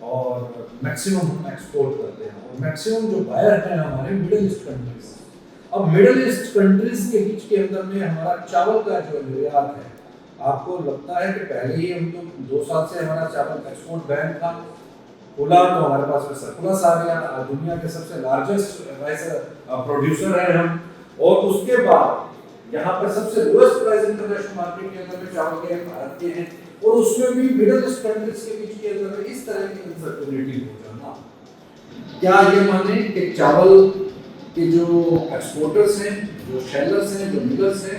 और मैक्सिमम हम एक्सपोर्ट करते हैं, और मैक्सिमम जो बायर हैं हमारे मिडिल ईस्ट कंट्रीज। अब मिडिल ईस्ट कंट्रीज के बीच के अंदर में हमारा चावल का जो निर्यात है, आपको लगता है कि पहले ही हम तो 2 साल से हमारा चावल एक्सपोर्ट बैन था, खुला तो हमारे पास में सरप्लस आ गया, दुनिया के सबसे लार्जेस्ट राइस प्रोड्यूसर है हम, और उसके बाद यहाँ पर सबसे लोएस्ट प्राइस इंटरनेशनल मार्केट के अंदर में चावल के भारत के हैं, और उसमें भी मिडिल ईस्ट कंट्रीज के बीच के अंदर में इस तरह की इनफर्टिलिटी हो जाना, क्या ये माने कि चावल के जो एक्सपोर्टर्स हैं, जो शेलर्स हैं, जो मिलर्स हैं,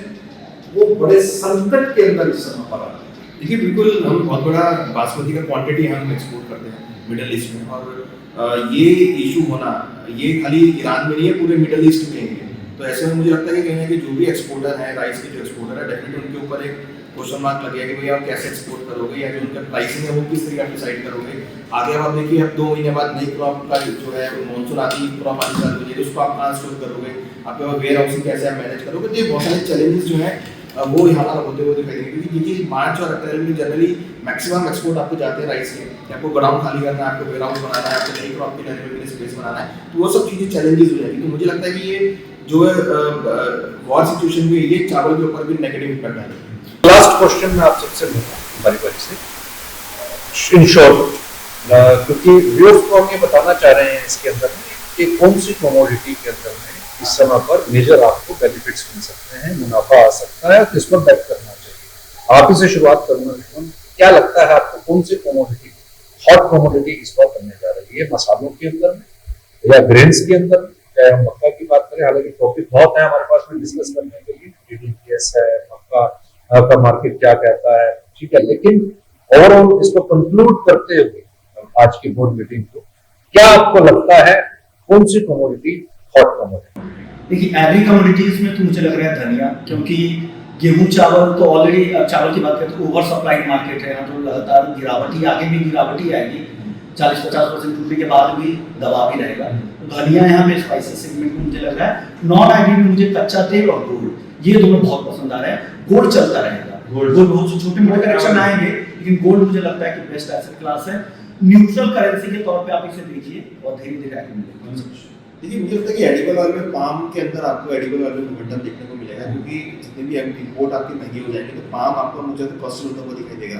वो बड़े संकट के अंदर इस समय पर आ रहे हैं। देखिए बिल्कुल हम बहुत बड़ा बासमती का क्वांटिटी हम एक्सपोर्ट करते हैं मिडिल ईस्ट में, और ये इशू होना ये खाली ईरान में नहीं है, पूरे मिडिल ईस्ट में है। तो ऐसे में मुझे लगता है कि कहीं ना कहीं जो भी एक्सपोर्टर है, राइस के जो एक्सपोर्टर है, डेफिनेटली उनके ऊपर एक क्वेश्चन मार्क लगेगा कि भाई आप कैसे एक्सपोर्ट करोगे, या जो उनका प्राइसिंग है वो किस तरीके आप डिसाइड करोगे। आगे अब आप देखिए अब 2 महीने बाद नई क्रॉप का जो है मानसून आती क्रॉप आनी चालू हो जाएगी, उसको आप कहाँ स्टोर करोगे, आपके पास वेयर हाउसिंग कैसे आप मैनेज करोगे। तो ये बहुत सारे चैलेंजेस जो है वो यहाँ पर होते हुए दिखाई देंगे, क्योंकि देखिए मार्च और अप्रैल में जनरली मैक्सिमम एक्सपोर्ट आपको जाते हैं राइस के, आपको गोडाउन खाली करना है, आपको वेयर हाउस बनाना है, आपको नई क्रॉप के लिए स्पेस बनाना है, तो वो सब चीज़ें चैलेंजेस हो जाएगी। तो मुझे लगता है कि ये जो है वॉर सिचुएशन में ये चावल के ऊपर भी नेगेटिव इम्पैक्ट डालेगी। लास्ट क्वेश्चन मैं आप सबसे लूँगा हमारी बारी से, इन शॉर्ट, क्योंकि व्यूअर्स को हम ये बताना चाह रहे हैं इसके अंदर कि कौन सी कमोडिटी के अंदर में इस समय पर मेजर आपको बेनिफिट्स मिल सकते हैं, मुनाफा आ सकता है, किस पर बैक करना चाहिए। आप इसे शुरुआत करूंगा विक्रम, क्या लगता है आपको कौन सी कमोडिटी हॉट कमोडिटी इस बार बनने जा रही है, मसालों के अंदर में या ग्रेन्स के अंदर में? चाहे हम मक्का की बात करें, हालांकि टॉपिक बहुत है हमारे पास में डिस्कस करने के लिए, TDPS है, मक्का का मार्केट क्या कहता है, ठीक है, लेकिन ओवरऑल इसको कंक्लूड करते हुए आज की बोर्ड मीटिंग को, क्या आपको लगता है कौन सी कमोडिटी हॉट कमोडिटी? देखिए एग्री कमोडिटीज में तो मुझे लग रहा है धनिया, क्योंकि गेहूं चावल तो ऑलरेडी चावल की बात करें तो ओवर सप्लाइड मार्केट है, यहाँ तो लगातार गिरावट ही आगे भी गिरावट ही आएगी, 40-50% टूटने के बाद भी दबाव ही रहेगा। तो धनिया यहाँ पे स्पाइसेस सेगमेंट में मुझे लग रहा है। नॉन एग्री में मुझे कच्चा तेल और गोल्ड, ये दोनों बहुत पसंद आ रहे हैं। गोल्ड चलता रहेगा, गोल्ड बहुत छोटे मोटे करेक्शन आएंगे, लेकिन गोल्ड मुझे लगता है कि बेस्ट एसेट क्लास है। न्यूट्रल करेंसी के तौर पे आप इसे देखिए और धीरे धीरे आगे मिलेगा। देखिए मुझे लगता है कि एडिबल ऑयल में पाम के अंदर आपको एडिबल ऑयल में मोमेंटम देखने को मिलेगा, क्योंकि जितने भी इंपोर्ट आपके महंगे हो जाएंगे तो पाम आपको मुझे तो कॉस्ट होता हुआ दिखाई देगा।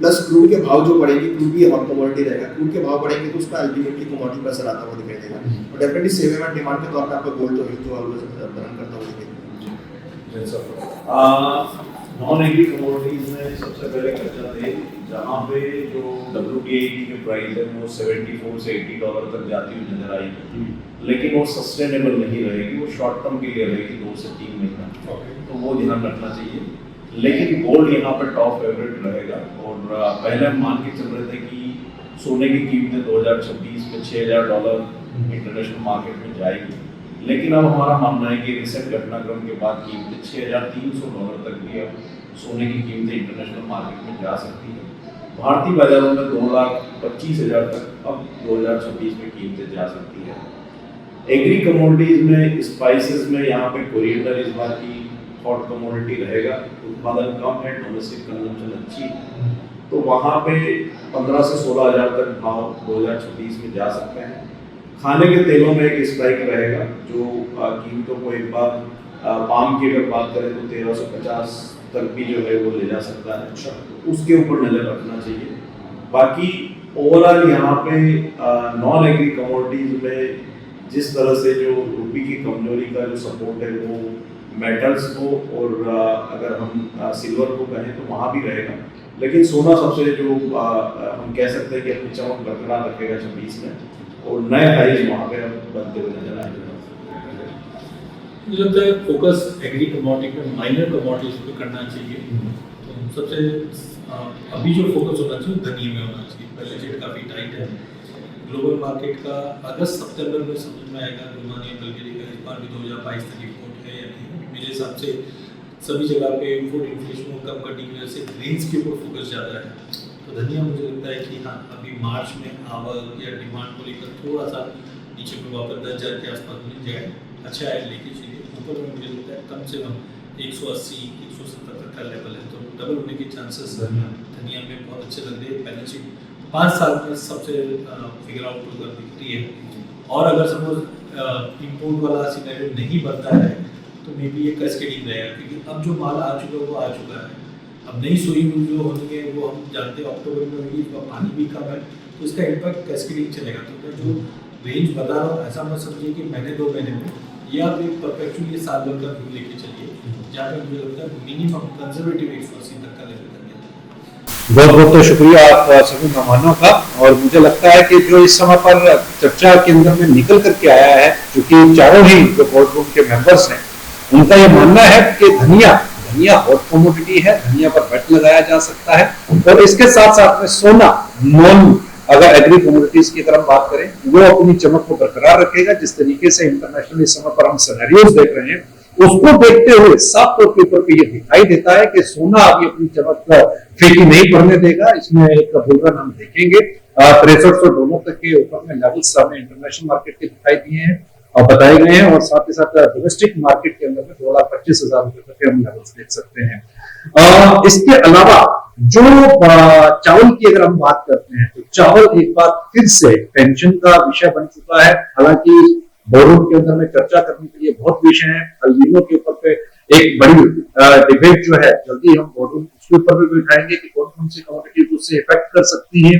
प्लस क्रूड के भाव जो बढ़ेंगे, क्रूड भी हॉट कमोडिटी रहेगा, क्रूड के भाव बढ़ेंगे तो उसका अल्टीमेटली कमोडिटी पर असर आता हुआ दिखाई देगा, और डेफिनेटली सेविंग एंड डिमांड के तौर पे आपका गोल्ड तो ऑलवेज रन करता हुआ दिखाई देगा। नॉन एग्री कमोडिटीज में सबसे पहले कच्चा तेल, जहाँ पे जो WTI की जो प्राइस है वो $74 से $80 तक जाती हुई नजर आएगी, लेकिन वो सस्टेनेबल नहीं रहेगी, वो शॉर्ट टर्म के लिए रहेगी 2 से 3 महीना, तो वो ध्यान रखना चाहिए। लेकिन गोल्ड यहाँ पर टॉप फेवरेट रहेगा, और पहले हम मान के चल रहे थे कि सोने की कीमतें 2026 में $6000 इंटरनेशनल मार्केट में जाएगी, लेकिन अब हमारा मानना है कि रिसेंट घटनाक्रम के बाद कीमतें $6300 तक भी अब सोने की कीमतें इंटरनेशनल मार्केट में जा सकती है। भारतीय बाजारों में 2,25,000 तक अब 2026 में कीमतें जा सकती है। एग्री कमोडिटीज में स्पाइसेस में यहाँ पे कोरिएंडर इस बार की हॉट कमोडिटी रहेगा, उत्पादन कम है, डोमेस्टिक कंजम्पशन अच्छी है, तो वहाँ पे 15 से 16 हज़ार तक भाव 2026 में जा सकते हैं। खाने के तेलों में एक स्ट्राइक रहेगा जो कीमतों को एक बार पाम की अगर बात करें तो 1350 तक भी जो है वो ले जा सकता है, उसके ऊपर नजर रखना चाहिए। बाकी ओवरऑल यहाँ पे नॉन एग्री कमोडिटीज में जिस तरह से जो रुपये की कमजोरी का जो सपोर्ट है वो मेटल्स को और अगर हम सिल्वर को कहें तो वहाँ भी रहेगा, लेकिन सोना सबसे जो हम कह सकते हैं कि अपनी चमक बरकरार रखेगा 26 में और नए हाईज वहाँ पे अब बनते हुए नजर आएंगे। मुझे लगता है फोकस एग्री कमोडिटी में माइनर कमोडिटीज पे करना चाहिए। तो सबसे अभी जो फोकस होना चाहिए धनिया में होना चाहिए। बैलेंस शीट काफ़ी टाइट है, ग्लोबल मार्केट का अगस्त सितंबर में समझ में आएगा रोमानिया बल्गेरिया का इस बार भी 2022 तक इम्पोर्ट है या नहीं। मेरे हिसाब से सभी जगह पे इम्पोर्ट इन्फ्लेशन को कम करने की वजह से ग्रेन्स के ऊपर फोकस ज़्यादा है। तो धनिया मुझे लगता है कि हाँ अभी मार्च में आवक या डिमांड को लेकर थोड़ा सा नीचे को वापस 10,000 के आसपास मिल जाए, अच्छा है लेके चलिए। ऊपर में मुझे लगता है कम से कम 180-170 तक का लेवल है, तो डबल होने के चांसेस धनिया में बहुत अच्छे लग रहे हैं। बैलेंस शीट 5 साल में सबसे फिगर आउट होकर दिख रही है। और अगर सपोज इम्पोर्ट वाला सिनेरियो नहीं बनता है तो मे बी ये कैस्केडिंग रहेगा, क्योंकि अब जो माल आ चुका है वो आ चुका है। अब नई सोई मिल जो होनी है वो हम जानते हैं अक्टूबर में होगी, पानी भी कम है तो इसका इम्पैक्ट कैस्केडिंग चलेगा। तो मैं जो रेंज बता रहा हूँ ऐसा मत समझिए कि महीने 2 महीने में, या आप एक परफेक्चुअली साल भर का व्यू लेके चलिए, जहाँ पे मुझे लगता है मिनिमम कंजर्वेटिव 180 तक का लेवल करने का। बहुत बहुत शुक्रिया आप सभी मेहमानों का। और मुझे लगता है कि जो इस समय पर चर्चा के अंदर में निकल करके आया है, क्योंकि चारों ही जो बोर्ड रूम के मेंबर्स हैं उनका ये मानना है कि धनिया हॉट कमोडिटी है, धनिया पर बेट लगाया जा सकता है। और इसके साथ साथ में सोना नॉन अगर एग्री कमोडिटीज की तरफ बात करें वो अपनी चमक को बरकरार रखेगा। जिस तरीके से इंटरनेशनल इस समय पर हम सिनेरियोज देख रहे हैं उसको देखते हुए साफ तौर के ऊपर पे ये दिखाई देता है कि सोना अभी अपनी चमक फीकी नहीं पड़ने देगा। इसमें एक बुलरन हम देखेंगे 6300 तक के ऊपर में लेवल्स हमें इंटरनेशनल मार्केट के दिखाई दिए हैं और बताए गए हैं, और साथ ही साथ डोमेस्टिक मार्केट के अंदर में 2,25,000 रुपए तक के हम लेवल्स देख सकते हैं। इसके अलावा जो चावल की अगर हम बात करते हैं तो चावल एक बार फिर से टेंशन का विषय बन चुका है। हालांकि बोर्ड के अंदर में चर्चा करने के लिए बहुत विषय हैं। अल्वीनो के ऊपर पे एक बड़ी डिबेट जो है जल्दी हम बोर्ड उसके ऊपर भी बिठाएंगे कि कौन कौन सी कमोडिटी उससे इफेक्ट कर सकती है,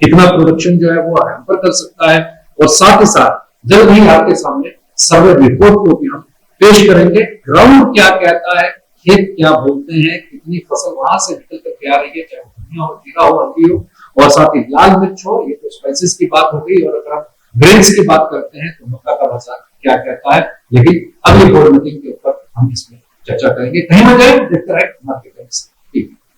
कितना प्रोडक्शन जो है वो हैम्पर कर सकता है, और साथ ही साथ जल्द ही आपके सामने सर्वे रिपोर्ट को भी हम पेश करेंगे। ग्राउंड क्या कहता है, खेत क्या बोलते हैं, कितनी फसल वहां से निकल कर आ रही है, चाहे धनिया हो, जीरा हो, हल्दी हो, और साथ ही लाल मिर्च हो। ये तो स्पाइसेस की बात हो गई। और अगर हम ग्रेन्स की बात करते हैं तो मक्का का बाजार क्या कहता है, लेकिन अगली बोर्ड मीटिंग के ऊपर हम इसमें चर्चा करेंगे। कहीं ना जाए देखते रहे मार्केट।